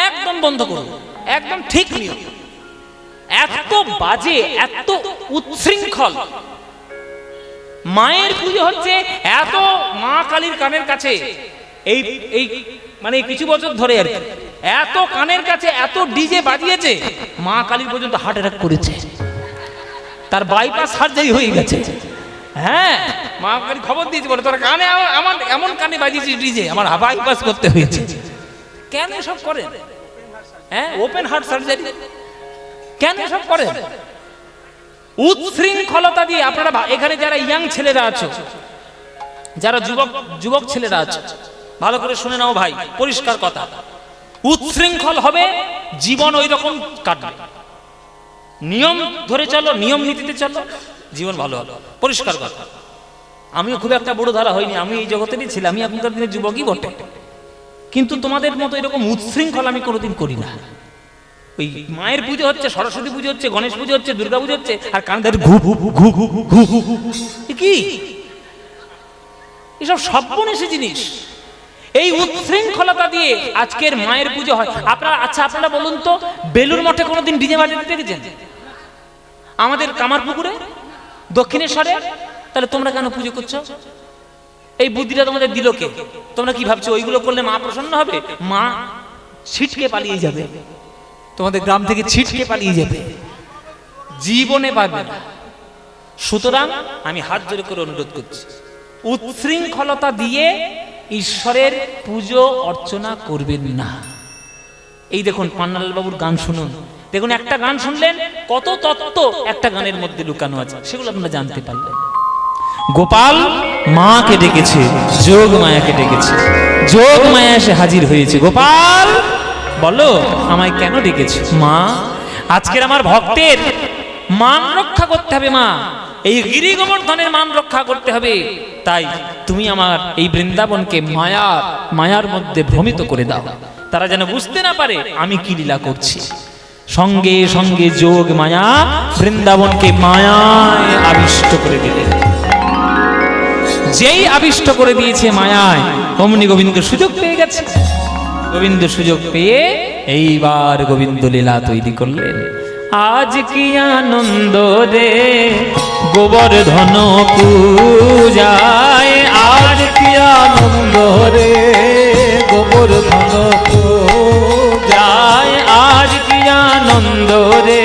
একদম বন্ধ করুন, একদম ঠিক নিয়ম। এত বাজে, এত উচ্ছৃঙ্খল। মায়ের পুজো হচ্ছে, এত মা কালীর কানের কাছে এই এই মানে কিছু বছর ধরে আর কি, এত কানের কাছে এত ডিজে বাজিয়েছে, মা কালীর পর্যন্ত হার্ট অ্যাটাক করেছে, তার বাইপাস সার্জারি হয়ে গেছে। হ্যাঁ, মা কালী খবর দিয়েছে, বলে তোর কানে আমার এমন কানে বাজিয়েছিস ডিজে, আমার বাইপাস করতে হয়েছে। কেন সব করে? হ্যাঁ, ওপেন হার্ট সার্জারি কেন সব করে? উচ্ছৃঙ্খলতা দিয়ে আপনারা এখানে যারা ইয়াং ছেলেরা আছো, যারা যুবক ছেলেরা আছো, ভালো করে শুনে নাও ভাই, পরিষ্কার কথা। উচ্ছৃঙ্খল হবে, জীবন ওই রকম কাটবে। নিয়ম ধরে চলো, নিয়ম নীতিতে চলো, জীবন ভালো হবে, পরিষ্কার কথা। আমিও খুব একটা বড় ধারা হইনি, আমি এই জগতেরই ছিলাম, আমি এখনকার দিনে যুবকই বটে, কিন্তু তোমাদের মতো এরকম উচ্ছৃঙ্খল আমি কোনোদিন করি না। ওই মায়ের পুজো হচ্ছে, সরস্বতী পুজো হচ্ছে, গণেশ পুজো হচ্ছে, দুর্গা পুজো হচ্ছে, আর কান ধরে ঘু ঘু ঘু ঘু ঘু ঘু ঘু। কি এসব সর্বনেশে জিনিস? এই উচ্ছৃঙ্খলতা দিয়ে আজকের মায়ের পুজো হয়। আপনারা বলুন তো, বেলুর মঠে কোনোদিন ডিজে বাজাতে দেখেছেন? আমাদের কামারপুকুরে, দক্ষিণেশ্বরে, তাহলে তোমরা কেন পুজো করছো? এই বুদ্ধিটা তোমাদের দিল কে? তোমরা কি ভাবছো ওইগুলো করলে মা প্রসন্ন হবে? মা ছিটকে পালিয়ে যাবে, তোমাদের গ্রাম থেকে ছিটকে পালিয়ে যাবে, জীবনে পাবে না। সুতরাং আমি হাত জোড় করে অনুরোধ করছি, উচ্ছৃঙ্খলতা দিয়ে ঈশ্বরের পুজো অর্চনা করবেন না। এই দেখুন পান্নালাল বাবুর গান শুনুন, দেখুন একটা গান শুনলেন, কত তত্ত্ব একটা গানের মধ্যে লুকানো আছে, সেগুলো আপনারা জানতে পারলেন। গোপাল মাকে ডেকেছে, যোগ মায়াকে ডেকেছে, যোগ মায়া এসে হাজির হয়েছে। গোপাল বলো আমায় কেন ডেকেছো? মা, আজকের আমার ভক্তের মান রক্ষা করতে হবে, মা এই গিরি গোবর্ধনের মান রক্ষা করতে হবে, তাই তুমি আমার এই বৃন্দাবনকে মায়ার মধ্যে ভ্রমিত করে দাও, তারা যেন বুঝতে না পারে আমি কি লীলা করছি। সঙ্গে সঙ্গে যোগ মায়া বৃন্দাবনকে মায়ায় আবিষ্ট করে দিলেন। যেই আবিষ্ট করে দিয়েছে মায়ায়, অমনি গোবিন্দ সুযোগ পেয়ে গেছে। গোবিন্দ সুযোগ পেয়ে এইবার গোবিন্দ লীলা তৈরি করলেন। আজ কি আনন্দ রে গোবর্ধন পূজায়, আজ কি আনন্দ রে গোবর্ধন পূজায়, আজ কি আনন্দ রে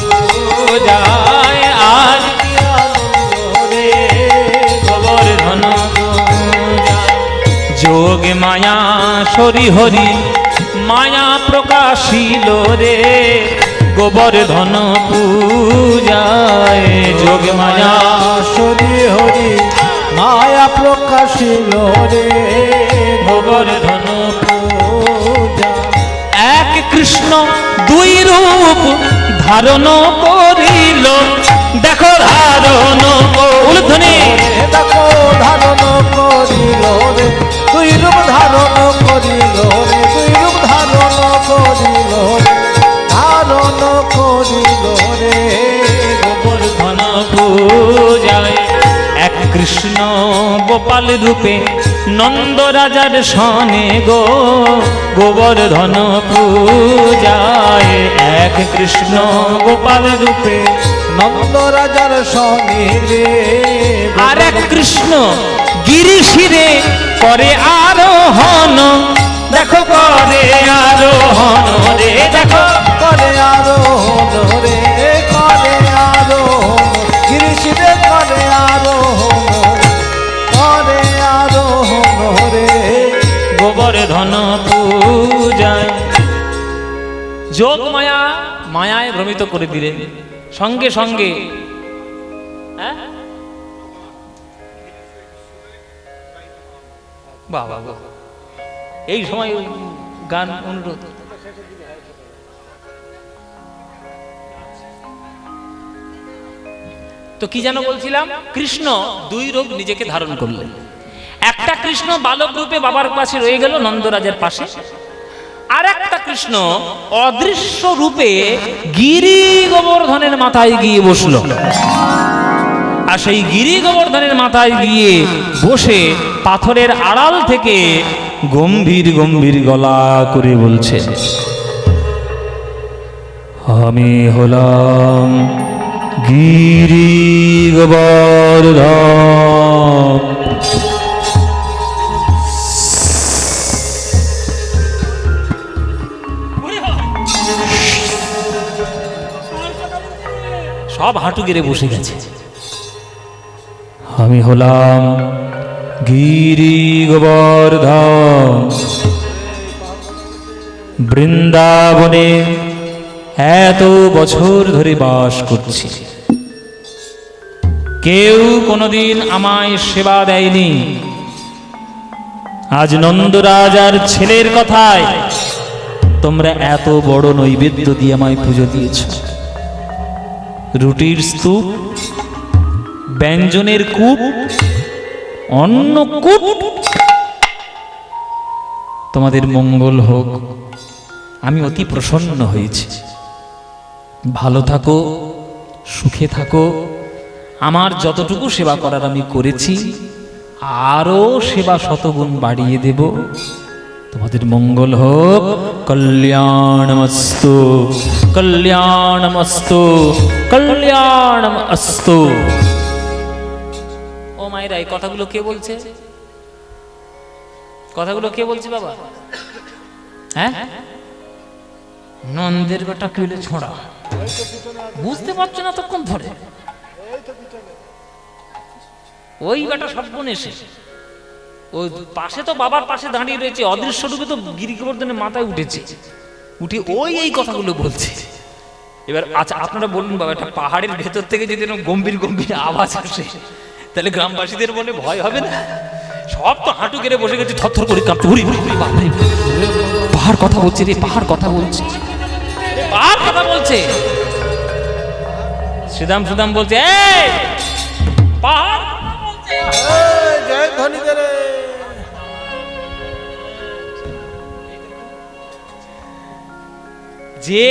পূজায়, আজ কি আনন্দ রে গোবর্ধন পূজায়। যোগ মায়া সরি হরি মায়া প্রকাশিল রে গোবর্ধন পূজায়, যোগ মায়া সরি হরি মায়া প্রকাশিল রে গোবর্ধন পূজা। এক কৃষ্ণ দুই রূপ ধারণ করিল, দেখো ধারণ উলধ্বনি, দেখো ধারণ করিল রে, দুই রূপ ধারণ করিল রে, দুই রূপ ধারণ করিল রে, ধারণ করিল রে গোবর্ধন পূজায়। এক কৃষ্ণ গোপাল রূপে নন্দ রাজার সনে গো গোবর্ধন পূজায়। এক কৃষ্ণ গোপাল রূপে নন্দ রাজার সঙ্গে রে, আর এক কৃষ্ণ গিরি শিরে করে আরোহণ, দেখো করে আরোহণ রে, দেখো করে আরোহণ রে, করে আরোহণ গিরিশিরে করে আরোহণ, করে আরোহণ রে গোবর্ধন পূজায়। যোগ মায়া মায়ায় ভ্রমিত করে দিলেন সঙ্গে সঙ্গে। বাবা এই সময় গান অনুরোধ। তো কি যেন বলছিলাম, কৃষ্ণ দুই রূপ নিজেকে ধারণ করলেন। একটা কৃষ্ণ বালক রূপে বাবার পাশে রয়ে গেল নন্দরাজের পাশে, আর একটা কৃষ্ণ অদৃশ্য রূপে গিরি গোবর্ধনের মাথায় গিয়ে বসলো। আর সেই গিরি গোবর্ধনের মাথায় গিয়ে বসে পাথরের আড়াল থেকে গম্ভীর গম্ভীর গলা করে বলছে, আমি হলাম গিরি গোবর্ধন। সব হাঁটু গেড়ে বসে গেছে। আমি হলাম গিরি গোবর্ধন, বৃন্দাবনে এত বছর ধরে বাস করছি, কেউ কোনোদিন আমায় সেবা দেয়নি। আজ নন্দরাজার ছেলের কথায় তোমরা এত বড় নৈবেদ্য দিয়ে আমায় পুজো দিয়েছ। রুটির স্তূপ, ব্যঞ্জনের কূপ, অন্নকূপ, তোমাদের মঙ্গল হোক। আমি অতি প্রসন্ন হয়েছি। ভালো থাকো, সুখে থাকো। আমার যতটুকু সেবা করার আমি করেছি, আরো সেবা শতগুণ বাড়িয়ে দেব। তোমাদের মঙ্গল হোক। কল্যাণমস্তু, কল্যাণমস্তু, কল্যাণমস্তু। ও মায়েরা, এই কথাগুলো কে বলছে? কথাগুলো কে বলছে বাবা? হ্যাঁ, নন্দের বেটা কেলে ছোঁড়া। বুঝতে পারছো না তখন ধরে ওই বেটা সব্বন এসে ওই পাশে তো বাবার পাশে দাঁড়িয়ে রয়েছে, অদৃশ্য রূপে তো গিরি গোবর্ধনের মাথায় উঠেছে, উঠে ওই এই কথাগুলো বলছে। এবার আচ্ছা আপনারা বলুন বাবা, একটা পাহাড়ের ভেতর থেকে যদি এরকম গম্ভীর গম্ভীর আওয়াজ আসে, তাহলে গ্রামবাসীদের মনে ভয় হবে না? সব তো হাঁটু কেড়ে বসে গেছে, থরথর করে কাঁপছে। পাহাড় কথা বলছে রে, পাহাড় কথা বলছে, পাহাড় কথা বলছে। সুদাম সুদাম বলছে, এই পাহাড় জয় ধনী দে রে। যে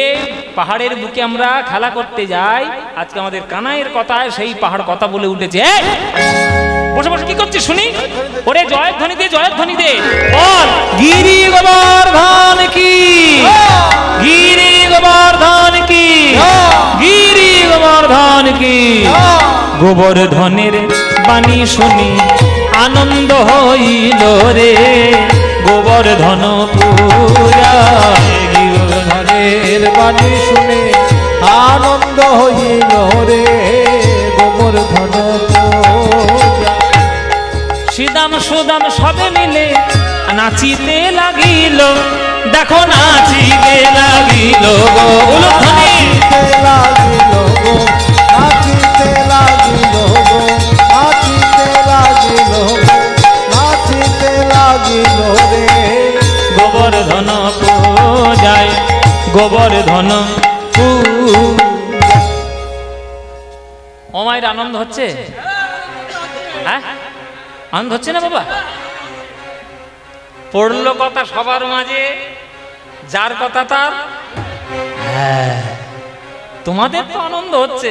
পাহাড়ের বুকে আমরা খেলা করতে যাই, আজকে আমাদের কানাইয়ের কথায় সেই পাহাড় কথা বলে উঠেছে। বসে বসে কি করছিস শুনি? ওরে জয়ধ্বনি দে, জয়ধ্বনি দে, বল গিরি গোবর্ধন কি, গিরি গোবর্ধন কি, গিরি গোবর্ধন কি। গোবর্ধনের বাণী শুনি আনন্দ হইল রে, গোবর্ধন পূজা। গোবর্ধনের বাণী শুনে আনন্দ হইল রে, গোবর্ধন পূজা। শ্রীদাম সুদাম সবে মিলে নাচিতে লাগিল, দেখো নাচিতে লাগিল গো উলুধ্বনি। নাচিতে লাগিল গো, নাচিতে লাগিল গো, নাচিতে লাগিল গো, নাচিতে লাগিল রে। গোবর্ধন পূজায়, গোবর্ধন পূজা। ও মায়ের আনন্দ হচ্ছে? হ্যাঁ, আনন্দ হচ্ছে না বাবা? পড়লো কথা সবার মাঝে, যার কথা তার। হ্যাঁ, তোমাদের তো আনন্দ হচ্ছে,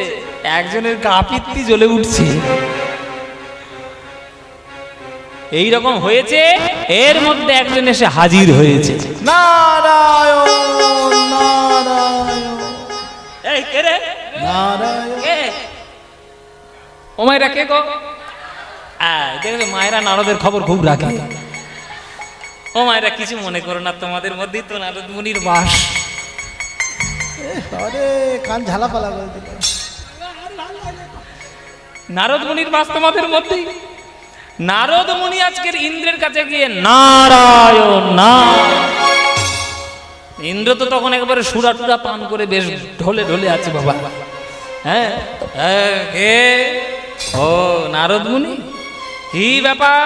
একজনের গা পিত্তি জ্বলে উঠছে। এই রকম হয়েছে, এর মধ্যে একজন এসে হাজির হয়েছে। নারায়ণ নারায়ণ এই কে রে? নারায়ণ। কে? ও মায়েরা কে গো? দেখো মায়েরা নারদের খবর খুব রাখে। ও মায়েরা কিছু মনে করো না, তোমাদের মধ্যেই তো নারদ মুনির বাস। আরে কান ঝালাপালা করে দিল। নারদ মুনির বাস তোমাদের মধ্যেই। নারদ মুনি আজকের ইন্দ্রের কাছে গিয়ে নারায়ণ না, ইন্দ্র তো তখন একবারে সুরা টুরা পান করে বেশ ঢলে ঢলে আছে বাবা। হ্যাঁ, কে? ও নারদ মুনি, কি ব্যাপার?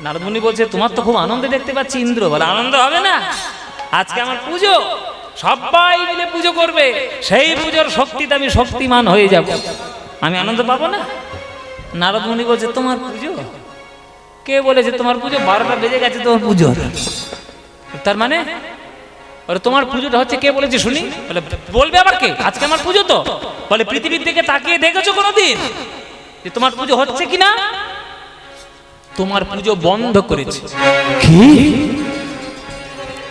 নারদ মুনি বলছে, তোমার তো খুব আনন্দে দেখতে পাচ্ছি। ইন্দ্র বলে, আনন্দ হবে না? আজকে আমার পুজো, সবাই মিলে পুজো করবে, সেই পুজোর শক্তিতে আমি শক্তিমান হয়ে যাব, আমি আনন্দ পাবো না? নারদ মুনি বলছে, তোমার পুজো? কে বলেছে তোমার পুজো? 12টা বেজে গেছে তোমার পুজো। তার মানে ওরে তোমার পুজোটা হচ্ছে, কে বলেছে শুনি? বলে, বলবে আবার কে? আজকে আমার পুজো তো। বলে, পৃথিবীর দিকে তাকিয়ে দেখেছো কোনোদিন যে তোমার পুজো হচ্ছে কিনা? তোমার পুজো বন্ধ করেছে। কি?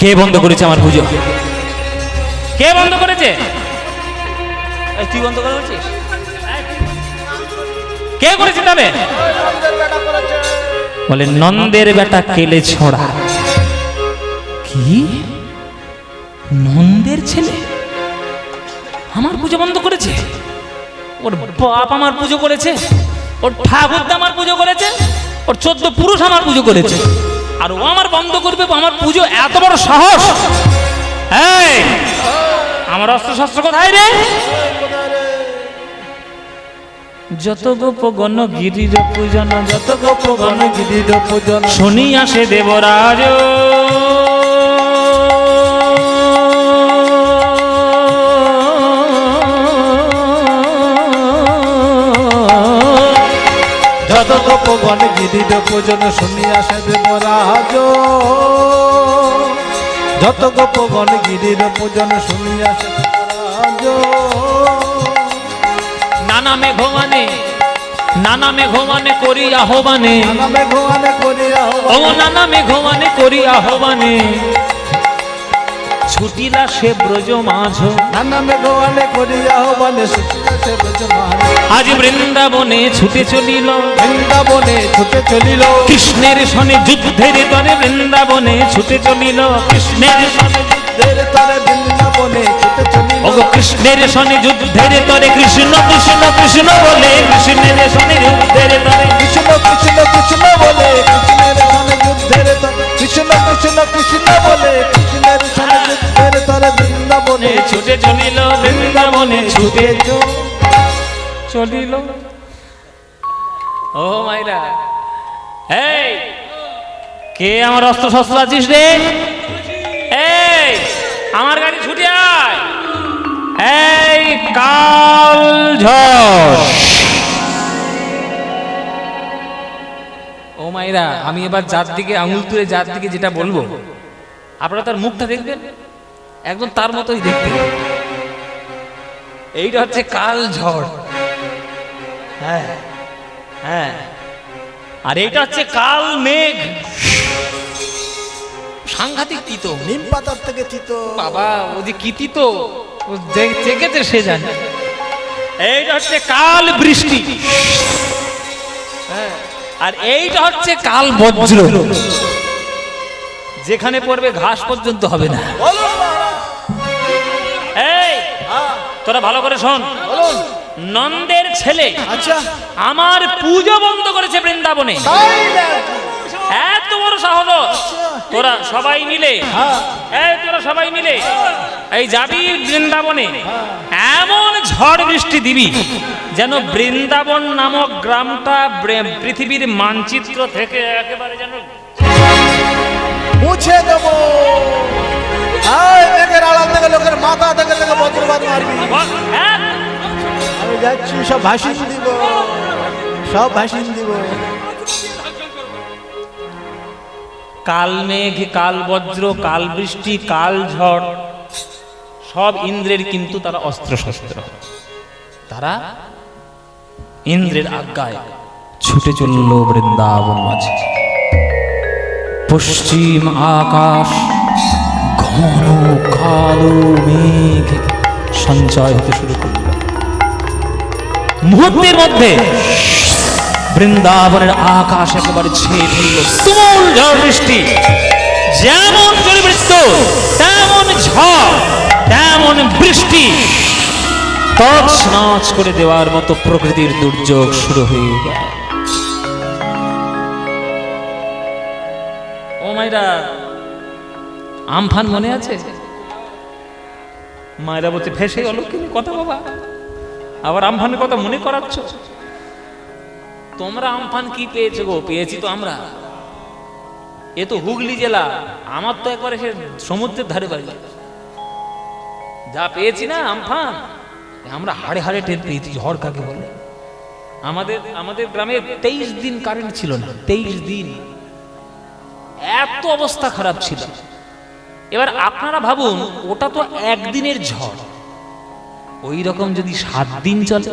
কে বন্ধ করেছে আমার পুজো? কে বন্ধ করেছে? তুই বন্ধ করেছিস? কে করেছে তবে? বলে, নন্দের বেটা কেলে ছোড়া। কি? নন্দের ছেলে আমার পুজো বন্ধ করেছে? ওর বাপ আমার পুজো করেছে, ওর ঠাকুরদা আমার পুজো করেছে, ওর 14 পুরুষ আমার পুজো করেছে, আর ও আমার বন্ধ করবে আমার পুজো? এত বড় সাহস! এই আমার অস্ত্র শস্ত্র কোথায় রে? যত গোপগণ গিরির পূজন, যত গোপগণ গিরির পূজন শুনিয়া সে দেবরাজ যত গোপগণ গিরির পূজন শুনিয়া সে দেবরাজ, যত গোপগণ গিরির পূজন শুনিয়া সে দেবরাজ। নানা মেঘমানে, নানা মেঘমানে করি আহ্বানে, নানা মেঘমানে করি ও নানা মেঘমানে করি আহ্বানে ছুটিলা সে ব্রজ মাঝ, নানা মেঘমানে করি আহ্বানে ছুটিলা সে ব্রজ মাঝ। আজ বৃন্দাবনে ছুটে চলিল, বৃন্দাবনে ছুটে চলিল কৃষ্ণের সনে যুদ্ধের তরে বৃন্দাবনে ছুটে চলিল, কৃষ্ণের সনে যুদ্ধের তরে বৃন্দাবনে ছুটে চলিল। ওগো কৃষ্ণের সনে যুদ্ধের তরে কৃষ্ণ কৃষ্ণ কৃষ্ণ বলে, কৃষ্ণের সনে যুদ্ধের তরে কৃষ্ণ কৃষ্ণ কৃষ্ণ বলে, কৃষ্ণের সনে যুদ্ধের তরে কৃষ্ণ কৃষ্ণ কৃষ্ণ বলে, কৃষ্ণের সনে যুদ্ধের তরে বৃন্দাবনে ছুটে চলিল, বৃন্দাবনে ছুটে চলিল। ও মাইরা, এই কে আমার অস্ত্র শস্ত্র আছিস রে? এই আমার গাড়ি ছুটে আয়। এই কাল ঝড়। ও মাইরা, আমি এবার যার দিকে আঙুল তুলে যার দিকে যেটা বলবো আপনারা তার মুখটা দেখবেন, একদম তার মতোই দেখতে। এইটা হচ্ছে কাল ঝড়। হ্যাঁ হ্যাঁ, আর এইটা হচ্ছে কাল মেঘ। সাংঘাতিক তিতো, নিম পাতার থেকে তিতো বাবা ও যে কি তিতো ও চেকেছে সে জানে। এইটা হচ্ছে কাল বৃষ্টি, হ্যাঁ, আর এইটা হচ্ছে কাল বজ্র। যেখানে পড়বে ঘাস পর্যন্ত হবে না। এই তোরা ভালো করে শোন, বলুন। নন্দের ছেলে আচ্ছা, আমার পুজো বন্ধ করেছে বৃন্দাবনে। তাই নাকি? এত বড় সাহস! তোরা সবাই মিলে, এই তোরা সবাই মিলে এই যাবি বৃন্দাবনে, এমন ঝড় বৃষ্টি দিবি যেন বৃন্দাবন নামক গ্রামটা পৃথিবীর মানচিত্র থেকে একেবারে যেন মুছে দেবো। এই মেঘের আড়াল থেকে লোকের মাথা থেকে থেকে বজ্রপাত মারবি। হ্যাঁ? আমি যাচ্ছি, সব ভাসিয়ে দিব, সব ভাসিয়ে দিব। কাল মেঘ, কাল বজ্র, কাল বৃষ্টি, কাল ঝড় সব ইন্দ্রের, কিন্তু তারা অস্ত্র শস্ত্র। তারা ইন্দ্রের আজ্ঞায় ছুটে চলল বৃন্দাবন মাঝে। পশ্চিম আকাশ ঘন কালো মেঘ সঞ্চয় হতে শুরু করল। মুহূর্তের মধ্যে বৃন্দাবনের আকাশ একেবারে ছেয়ে ফেলল তুমুল ঝড় বৃষ্টি। যেমন জলবৃষ্টি তেমন ঝড়, তেমন বৃষ্টি, তছনছ করে দেওয়ার মতো প্রকৃতির দুর্যোগ শুরু হয়ে গেল। ও মাইরা, আমফান মনে আছে? মায়েরা বলছে ভেসে গেল কথা বাবা, আবার আমফানের কথা মনে করাচ্ছ। তোমরা আমফান কি পেয়েছো গো? পেয়েছি তো আমরা। এ তো হুগলি জেলা, আমার তো একবারে সে সমুদ্রের ধারে বাড়ি। যা পেয়েছি না আমফান, আমরা হাড়ে হাড়ে টের পেয়েছি ঝড় কাকে বলে। আমাদের গ্রামে 23 দিন কারেন্ট ছিল না, 23 দিন, এত অবস্থা খারাপ ছিল। এবার আপনারা ভাবুন, ওটা তো একদিনের ঝড়, ওই রকম যদি 7 দিন চলে,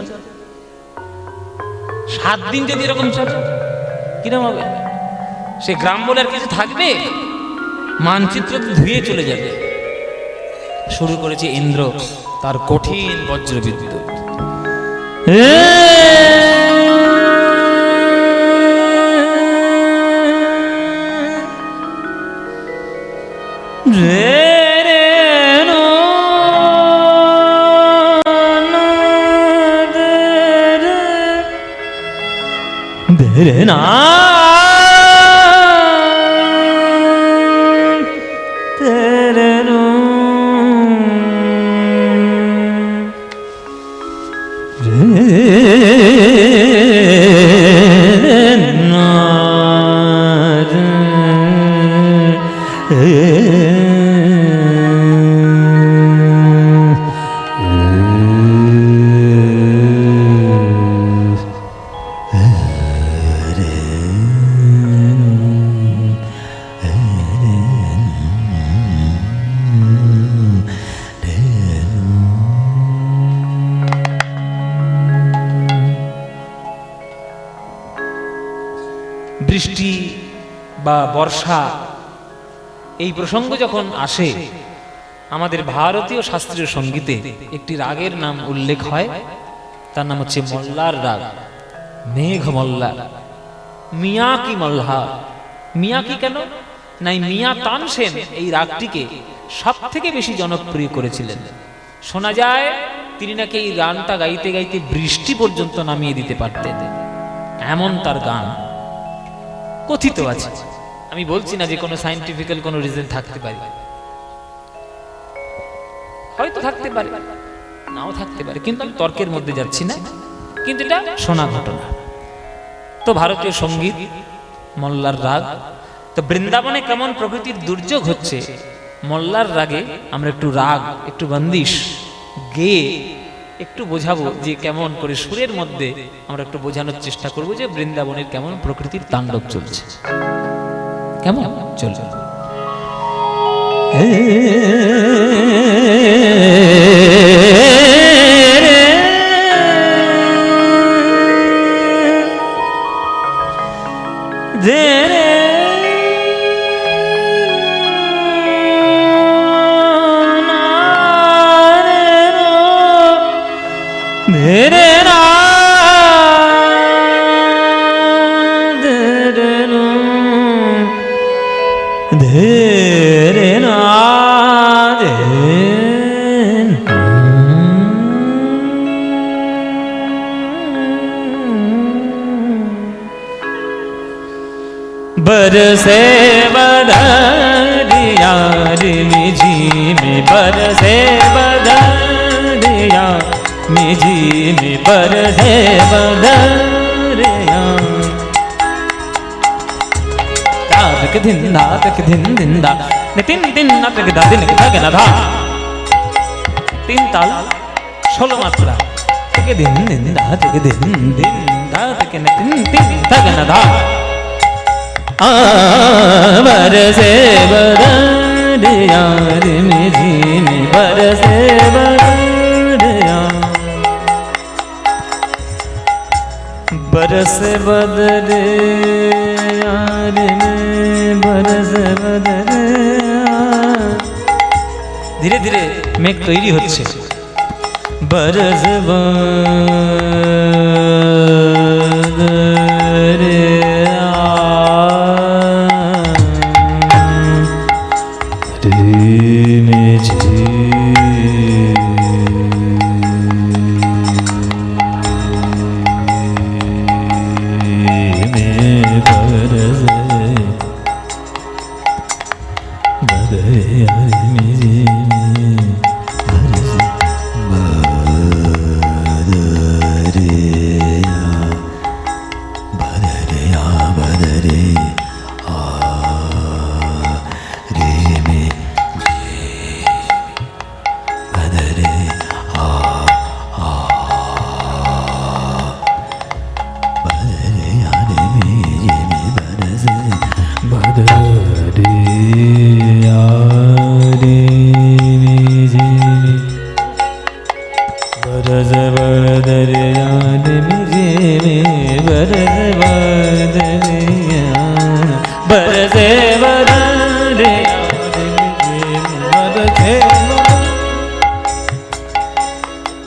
7 দিন যদি এরকম চলে কিরকম হবে? সে গ্রাম বলে আর কিছু থাকবে? মানচিত্র তো ধুয়ে চলে যাবে। শুরু করেছে ইন্দ্র তার কঠিন বজ্রবিদ্যুৎ। না বৃষ্টি বা বর্ষা এই প্রসঙ্গ যখন আসে, আমাদের ভারতীয় শাস্ত্রীয় সঙ্গীতে একটি রাগের নাম উল্লেখ হয়, তার নাম হচ্ছে মল্লার রাগ, মেঘ মল্লার। মিয়া কি মল্লার, মিয়া কি কেন নাই, মিয়া তানসেন এই রাগটিকে সব থেকে বেশি জনপ্রিয় করেছিলেন। শোনা যায় তিনি নাকি এই গানটা গাইতে গাইতে বৃষ্টি পর্যন্ত নামিয়ে দিতে পারতেন, এমন তার গান কথিত আছে। আমি বলছি না যে কোনো সায়েন্টিফিক্যাল কোনো রিজন থাকতে পারে, হয়তো থাকতে পারে, নাও থাকতে পারে, কিন্তু আমি তর্কের মধ্যে যাচ্ছি না, কিন্তু এটা শোনা ঘটনা। তো ভারতীয় সঙ্গীত মল্লার রাগ। তো বৃন্দাবনে কেমন প্রকৃতির দুর্যোগ হচ্ছে, মল্লার রাগে আমরা একটু রাগ, একটু বন্দিশ গেয়ে একটু বোঝাবো যে কেমন করে সুরের মধ্যে আমরা একটু বোঝানোর চেষ্টা করব যে বৃন্দাবনের কেমন প্রকৃতির তাণ্ডব চলছে, কেমন চলছে। बरसे बदरिया मिजी में, बरसे बदरिया मिजी में, बरसे बदरिया। तक धिंदा तक धिन धिंदा तिन तिन तक दा दिन तक ना धा, 3 ताल 16 मात्रा तक दिन धिंदा तक दिन धिंदा तक न तिन तिन तक ना धा। बरसे बदरिया मिजी में, बरसे बदरिया, बरसे बदरिया में, बरसे बदरिया। ধীরে ধীরে মেঘ তৈরি হচ্ছে। बरस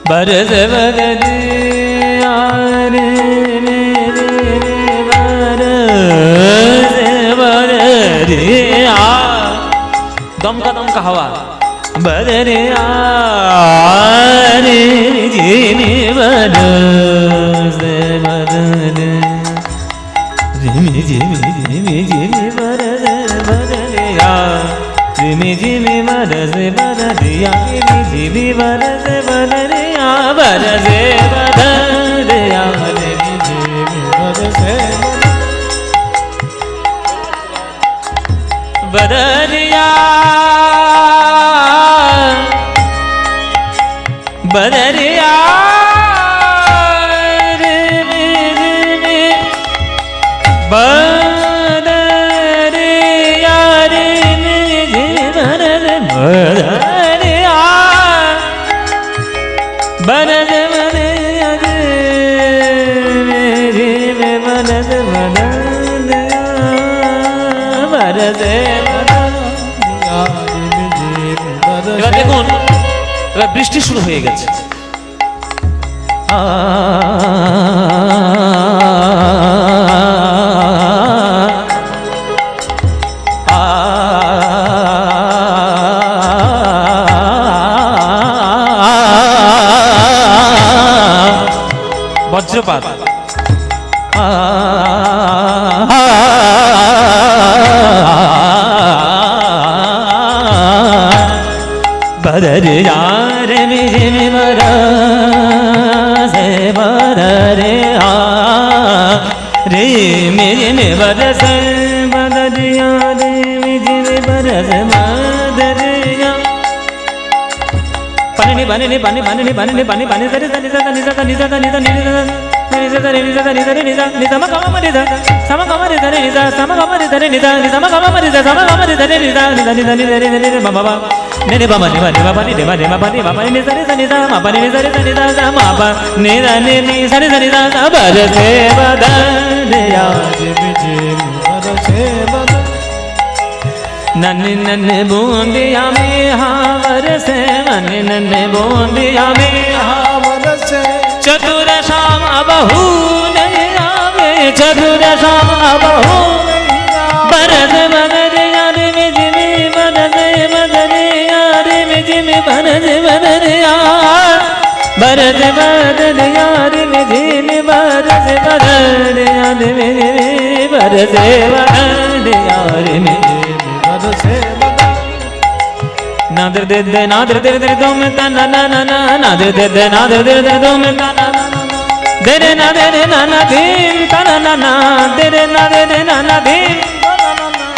बरस बदरिया रे मेरे बरस बदरिया, दम का हवा। बदरिया रे जिमी बरस बदरिया, जिमी जिमी जिमी जिमी बरस बदरिया, जिमी जिमी बरस बदरिया, जिमी जिमी बरस बदरिया, बरसे बदरिया जिमी जिमी बरसे बदरिया, बदरिया रे जिमी बदरिया रे जिमी बरस बदरिया, बरस बदरिया रे जिमी बरस बदरिया। বরসে বদন এবার দেখুন এবার বৃষ্টি শুরু হয়ে গেছে বজ্রপাত बदर यार मिजिम बरसे बदरे रे मिजिम बरसे बदर यार मिजिम बरसे बदरिया पानी पानी पानी पानी पानी पानी पानी सरे सरे सरे निजा निजा निजा निजा निजा सरे निजा निजा निजा निजा मा कमा निजा sama kama niza niza sama kama niza niza niza ma kama niza sama kama niza niza niza niza niza niza ma baba ne baba ne baba ne de ma pa ni baba ni niza niza niza ma pa ni niza niza niza sa ma pa ni da ni ni sa niza niza sa barse badan yaad mujhe barse badan नन्हे नन्हे बूंदिया में हावर से नन्हे नन्हे बूंदिया में हावर से चतुर श्याम बहू नहीं आवे चतुर श्याम बहू बरस बदर यार में जिमी बरस बदर यार में जिमी बरस बदर यार बरस बदर यार में जिमी बरस बदर यार में जिमी बरस बदर यार में बरसे बदन नादर दे दे नादर दे दे दो में ता ना ना ना ना नादर दे दे नादर दे दे दो में ता ना ना दे रे ना धीम ता ना ना ना दे रे ना धीम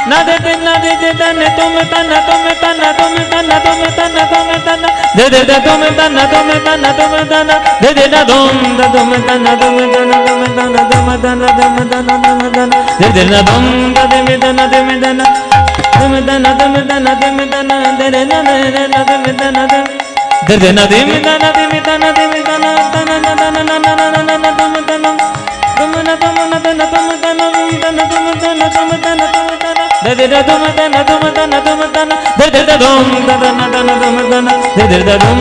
ना दे ना दे तन तुम तना तुम तना तुम तना तुम तना तुम तना दे दे तुम तना तुम तना तुम तना दे दे ना तुम तना तुम तना तुम तना तुम तना तुम तना तुम तना दे दे ना तुम तना तुम तना तुम तना तुम तना तुम तना दे रे ना तुम तना दे दे ना तुम तना तुम तना तुम तना तना ना ना ना ना ना ना ना तुम तना तुम ना तुम ना तना तुम तना तुम तना तुम तना तुम तना दे दे ना तुम तना तुम तना तुम तना दे दे ना तुम तना तना तुम तना दे दे ना तुम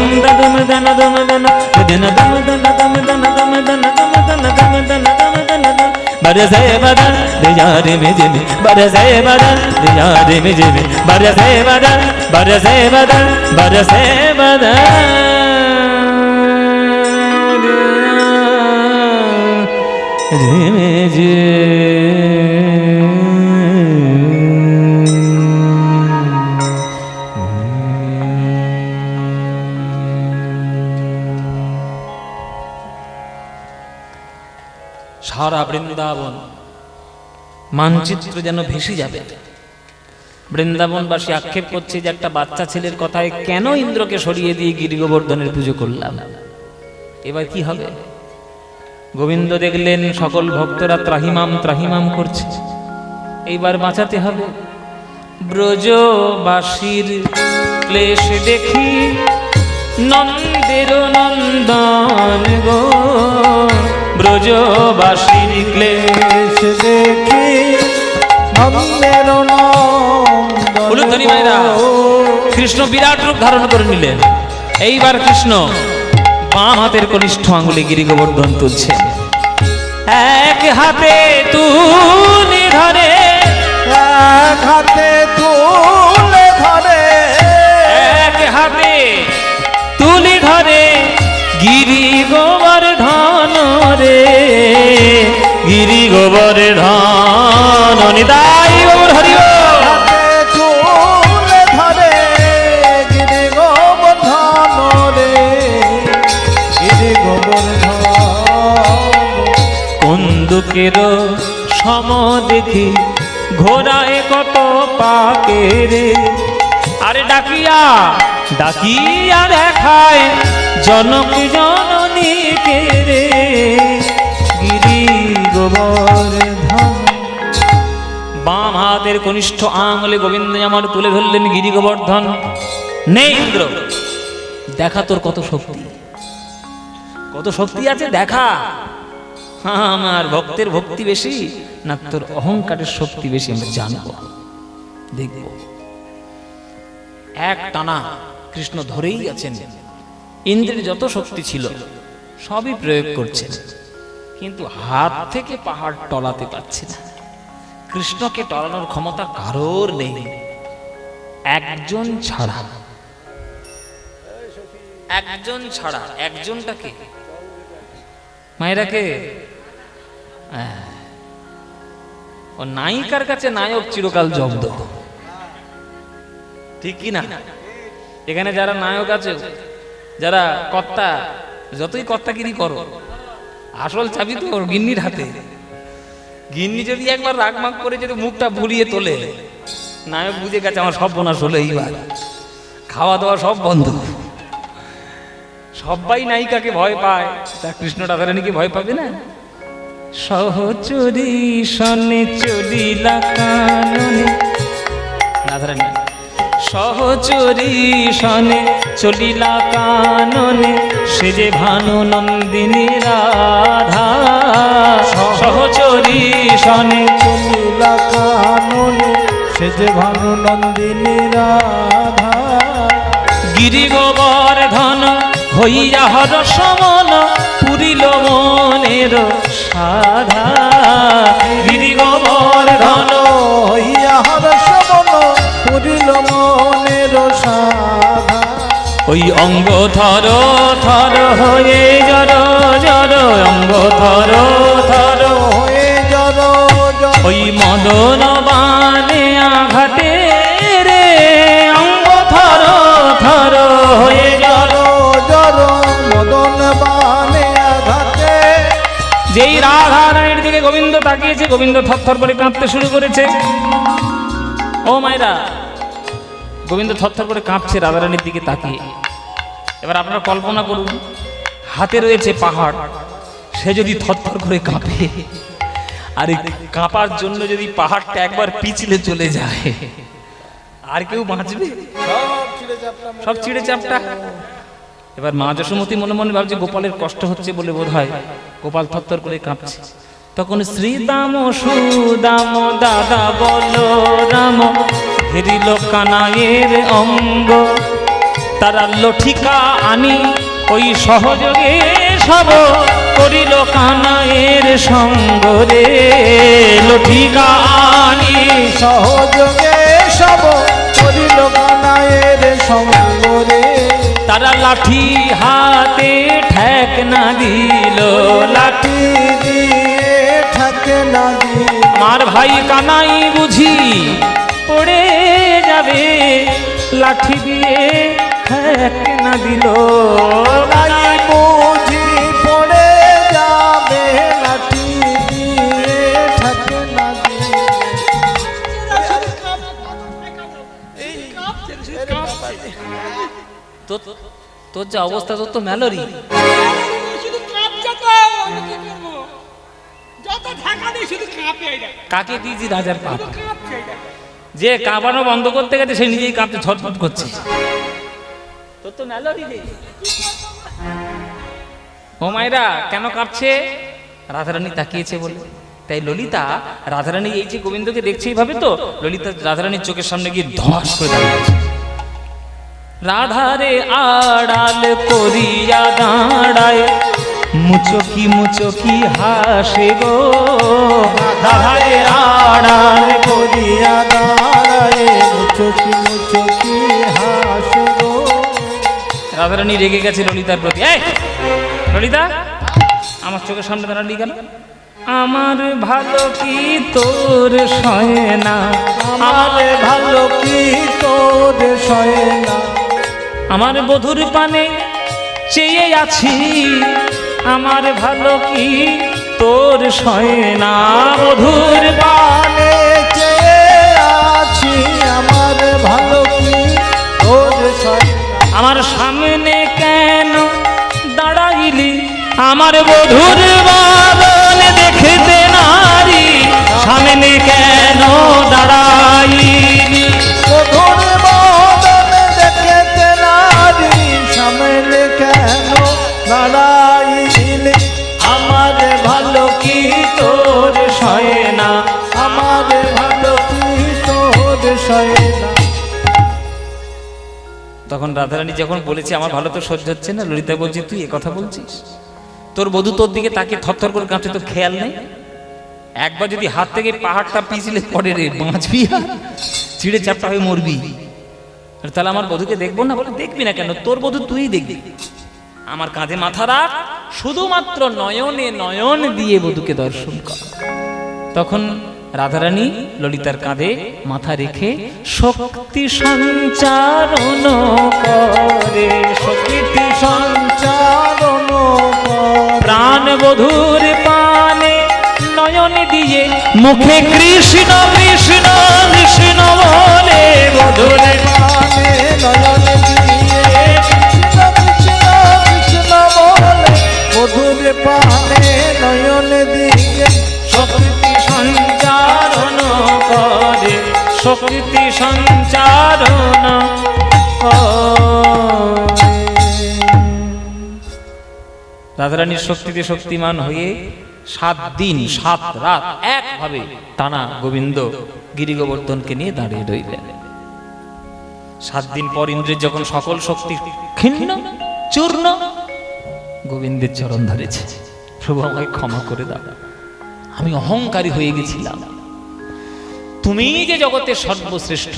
तना तुम तना दे दे ना तुम तना तुम तना तुम तना तुम तना तुम तना तुम तना बरसे बदन यार में जिमी बरसे बदन यार में जिमी बरसे बदन बरसे बदन बरसे बदन जिमी जी সারা বৃন্দাবন মানচিত্র যেন ভেসে যাবে বৃন্দাবনবাসী আক্ষেপ করছে যে একটা বাচ্চা ছেলের কথায় কেন ইন্দ্রকে সরিয়ে দিয়ে গিরি গোবর্ধনের পুজো করলাম এবার কি হবে গোবিন্দ দেখলেন সকল ভক্তরা ত্রাহিমাম ত্রাহিমাম করছে এইবার বাঁচাতে হবে ব্রজবাসীর ক্লেশ দেখি নন্দের নন্দন গো ব্রজবাসীর ক্লেশ দেখি নন্দের উলুধ্বনি মায়েরা কৃষ্ণ বিরাট রূপ ধারণ করে নিলেন এইবার কৃষ্ণ বাম হাতের কনিষ্ঠ আঙ্গুলে গিরি গোবর্ধন তুলছেন এক হাতে তুলে ধরে এক হাতে তুলে ধরে এক হাতে তুলে ধরে গিরি গোবর্ধন রে গিরি গোবর্ধন নিতাই গৌর হরি বল। হাতে তুলে ধরে গিরি গোবর্ধন রে গিরি গোবর্ধন কন্দুকের সম দেখি ঘোড়ায় কত পাকে রে আরে ডাকিয়া ডাকিয়া দেখায় জনক জননীকে রে গিরি গোবর্ধন বাম হাতের কনিষ্ঠ আঙুলে গোবিন্দ আমার তুলে ধরলেন গিরি গোবর্ধন নে ইন্দ্র দেখা তোর কত শক্তি আছে দেখা আমার ভক্তের ভক্তি বেশি না তোর অহংকারের শক্তি বেশি আমরা জানবো দেখব। এক টানা কৃষ্ণ ধরেই আছেন, ইন্দ্রের যত শক্তি ছিল সবই প্রয়োগ করছেন, কিন্তু হাত থেকে পাহাড় টলাতে পারছে না। কৃষ্ণকে টলানোর ক্ষমতা কারোর নেই, একজন ছাড়া। একজন ছাড়া, একজনটাকে মায়েরাকে ও নায়িকার কাছে নায়ক চিরকাল জব্দ, ঠিক কি না? এখানে যারা নায়ক আছে, যারা কর্তা, যতই কর্তাগিরি করো, আসল চাবি তো ওর গিন্নির হাতে। গিন্নি যদি একবার রাগমাগ করে যদি মুখটা ভুলিয়ে তোলে, নায়ক বুঝে গেছে আমার সব বোনাস হলো, এইবার খাওয়া দাওয়া সব বন্ধ। সবাই নায়িকাকে ভয় পায়, তা কৃষ্ণ রাধারানীকে ভয় পাবে না? সহচরী সনে চলিলা কাননে, রাধারানী সহচরী সনে চলিলা কাননে, সে যে ভানু নন্দিনী রাধা। সহচরী সনে চলিলা কাননে, সে যে ভানু নন্দিনী রাধা। গিরি গোবর্ধন হইয়া হর সমন, পুরিল মনের সাধা। গিরি গোবর্ধন হইয়া হর সমন, পুরিল মনের সাধা। ওই অঙ্গ থর থর হয়ে জর জর, অঙ্গ থর থর হয়ে জর জর, ওই মদন বানে আঘাতে রে, অঙ্গ থর থর হয়ে জর জর মদন বানে আঘাতে। যেই রাধারানীর দিকে গোবিন্দ তাকিয়েছে, গোবিন্দ থরথর করে কাঁপতে শুরু করেছে। ও মায়েরা, গোবিন্দ থরথর করে কাঁপছে রাধারানীর দিকে তাকিয়ে। এবার আপনারা কল্পনা করুন, হাতে রয়েছে পাহাড়, সে যদি থরথর করে কাঁপে, আর এই কাঁপার জন্য যদি পাহাড়টা একবার পিছলে চলে যায়, আর কেউ বাঁচবে? সব চিড়ে চাপটা। এবার মা যশোমতী মনে মনে ভাবছে গোপালের কষ্ট হচ্ছে বলে বোধ হয় গোপাল থরথর করে কাঁপছে। তখন শ্রীদাম সুদাম দাদা বলো রাম, ঘেরিল কানাইয়ের অঙ্গ। তারা লঠিকা আনি ওই সহযোগে সব করিল কানাইয়ের সঙ্গ রে। লঠিকা আনি সহযোগে সব করিল কানাইয়ের সঙ্গ রে। তারা লাঠি হাতে ঠেক না দিল, লাঠি দিয়ে ঠেকে না দিল। আমার ভাই কানাই বুঝি পড়ে যাবে, লাঠি দিয়ে ঠেক না দিল। কানাই বুঝি পড়ে যাবে, লাঠি দিয়ে ঠেকে না দিল। তোর যা অবস্থা, তোর তো ম্যালোরি। শুধু কাঁপছে তো, আমি কি করবো? যত ঢাকা দিই শুধু কাঁপে এটা, কাকে দিয়েছি রাজার পাপ? কাঁপছে এটা। যে কাঁপানো বন্ধ করতে গেছে সে নিজেই কাঁপতে ছটফট করছে। তোর তো ম্যালোরি রে। ও মায়েরা, কেন কাঁপছে? রাধারানী তাকিয়েছে বলে। তাই ললিতা রাধারানী এই যে গোবিন্দকে দেখছে এইভাবে, তো ললিতা রাধারানীর চোখের সামনে গিয়ে ধস করে দাঁড়িয়েছে। রাধারে আড়াল করিয়া দাঁড়ায়, মুচকি মুচকি হাসে গো। রাধারে আড়াল করিয়া দাঁড়ায়, মুচকি মুচকি হাসে গো। রাধারানী রেগে গেছে ললিতার প্রতি। এই ললিতা, আমার চোখের সামনে দাঁড়ালি কেন? আমার ভালো কি তোর সয় না, আমার ভালো কি তোর সয় না। আমার বধুর পানে চেয়ে আছি, আমার ভালো কি তোর সয় না। বধুর পানে চেয়ে আছি, আমার ভালো কি তোর সয় না। আমার সামনে কেন দাঁড়াইলি, আমার বধুর বাদন দেখতে নারী, সামনে কেন দাঁড়াইলি। মধুর বদন দেখতে নারী, সামনে কেন দাঁড়াইলে। আমার ভালো কি তোর সয় না, আমার ভালো কি তোর সয় তখন রাধারানী যখন বলেছে আমার ভালো তো সহ্য হচ্ছে না, ললিতা বলছে তুই এ কথা বলছিস? তোর বধূ তোর দিকে তাকে থরথর করে কাঁপছে, তো খেয়াল নেই? একবার যদি হাত থেকে পাহাড়টা পিছলে পড়ে রে, বাঁচবি আর ছিঁড়ে চাপটা হয়ে মরবি। তাহলে আমার বধূকে দেখবো না? বলে দেখবি না কেন, তোর বধূ তুই দেখবি। আমার কাঁধে মাথা রাখ, শুধুমাত্র নয়নে নয়ন দিয়ে বধূকে দর্শন কর। তখন রাধারানী ললিতার কাঁধে মাথা রেখে শক্তি সঞ্চারণ করে, শক্তি সঞ্চারণ প্রাণ বধূর পানে নয়ন দিয়ে মুখে কৃষ্ণ কৃষ্ণ কৃষ্ণ বলে বধূর পানে নয়ন দিয়ে কৃষ্ণ কৃষ্ণ কৃষ্ণ বলে মধুর পানে নয়ন দিয়ে শক্তি সঞ্চারণ করে, শক্তি সঞ্চারণ করে। রাধারানীর শক্তিতে শক্তিমান হয়ে 7 দিন 7 রাত একভাবে টানা গোবিন্দ গিরি গোবর্ধনকে নিয়ে দাঁড়িয়ে রইলেন। 7 দিন পর ইন্দ্রের যখন সকল শক্তি ক্ষীণ চূর্ণ, গোবিন্দের চরণ ধরেছে, প্রভু আমাকে ক্ষমা করে দাও, আমি অহংকারী হয়ে গেছিলাম। তুমি যে জগতের সর্বশ্রেষ্ঠ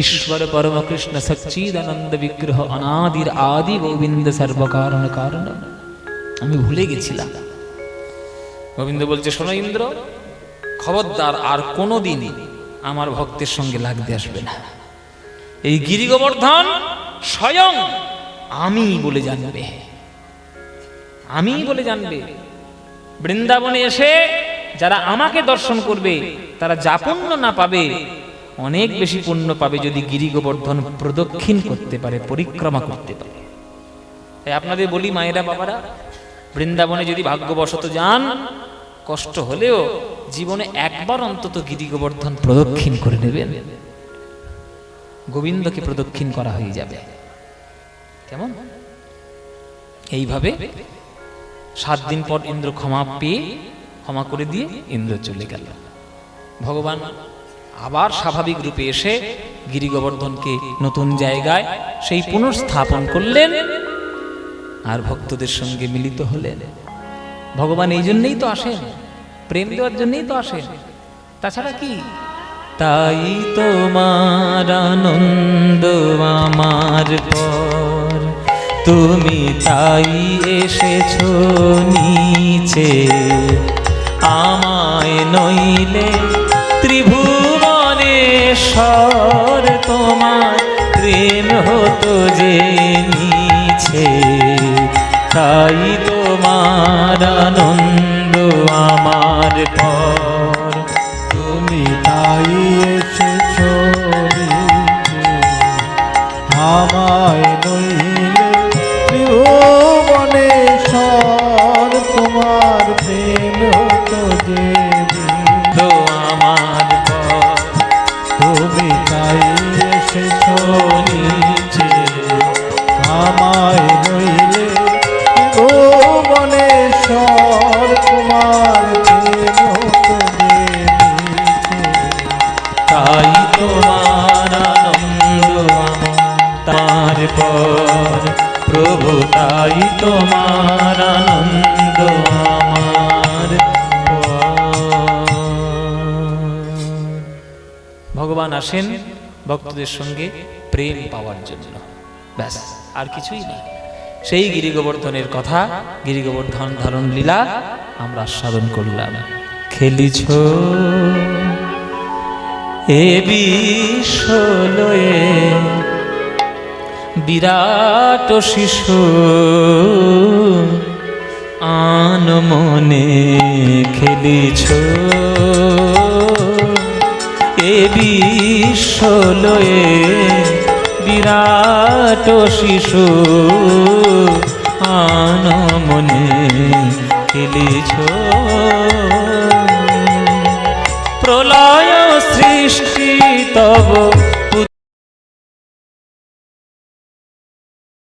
ঈশ্বর পরম কৃষ্ণ সচ্চিদানন্দ বিগ্রহ অনাদির আদি গোবিন্দ সর্বকারণ কারণ, আমি ভুলে গেছিলাম। গোবিন্দ বলছে শোনো ইন্দ্র, খবরদার আর কোনোদিন আমার ভক্তের সঙ্গে লাগতে আসবে না। এই গিরি গোবর্ধন স্বয়ং আমি বলে জানবে, আমি বলে জানবে। বৃন্দাবনে এসে যারা আমাকে দর্শন করবে তারা যা পুণ্য না পাবে, অনেক বেশি পুণ্য পাবে যদি গিরি গোবর্ধন প্রদক্ষিণ করতে পারে, পরিক্রমা করতে পারে। তাই আপনাদের বলি মায়েরা বাবারা, বৃন্দাবনে যদি ভাগ্যবশত যান, কষ্ট হলেও জীবনে একবার অন্তত গিরি গোবর্ধন প্রদক্ষিণ করে নেবেন, গোবিন্দকে প্রদক্ষিণ করা হয়ে যাবে। কেমন? এইভাবে 7 দিন পর ইন্দ্র ক্ষমা করে দিয়ে ইন্দ্র চলে গেল। ভগবান আবার স্বাভাবিক রূপে এসে গিরি গোবর্ধনকে নতুন জায়গায় সেই পুনর্স্থাপন করলেন আর ভক্তদের সঙ্গে মিলিত হলেন। ভগবান এই জন্যই তো আসেন, প্রেম দেওয়ার জন্যই তো আসেন, তাছাড়া কি? তাই তোমার আনন্দ আমার পর, তুমি তাই এসেছো নিচে, আমায় নইলে ত্রিভুবনেশ্বর তোমার প্রেম হতো যে নিছে। তাই তোমার আনন্দ আমার পর, তুমি তাই এসেছো নিচে, আমায় নইলে ত্রিভুবনেশ্বর তোমার প্রেম হতো যে তো আমার পর, তুমি তাই এসেছো নিচে, আমায় নইলে ত্রিভুবনেশ্বর তোমার প্রেম হতো যে নিচে। তাই তোমার আনন্দ তার পর, প্রভু তাই তোমার আনন্দ আমার পর। ভগবান আসেন ভক্তদের সঙ্গে প্রেম পাওয়ার জন্য, ব্যাস আর কিছুই না। সেই গিরি গোবর্ধনের কথা, গিরি গোবর্ধন ধারণ লীলা আমরা আস্বাদন করলাম। খেলিছ এ বিশ্বলয়ে বিরাট শিশু, আন মনে খেলিছ এ বিশ্বলয়ে বিরাট শিশু, আন মনে খেলিছ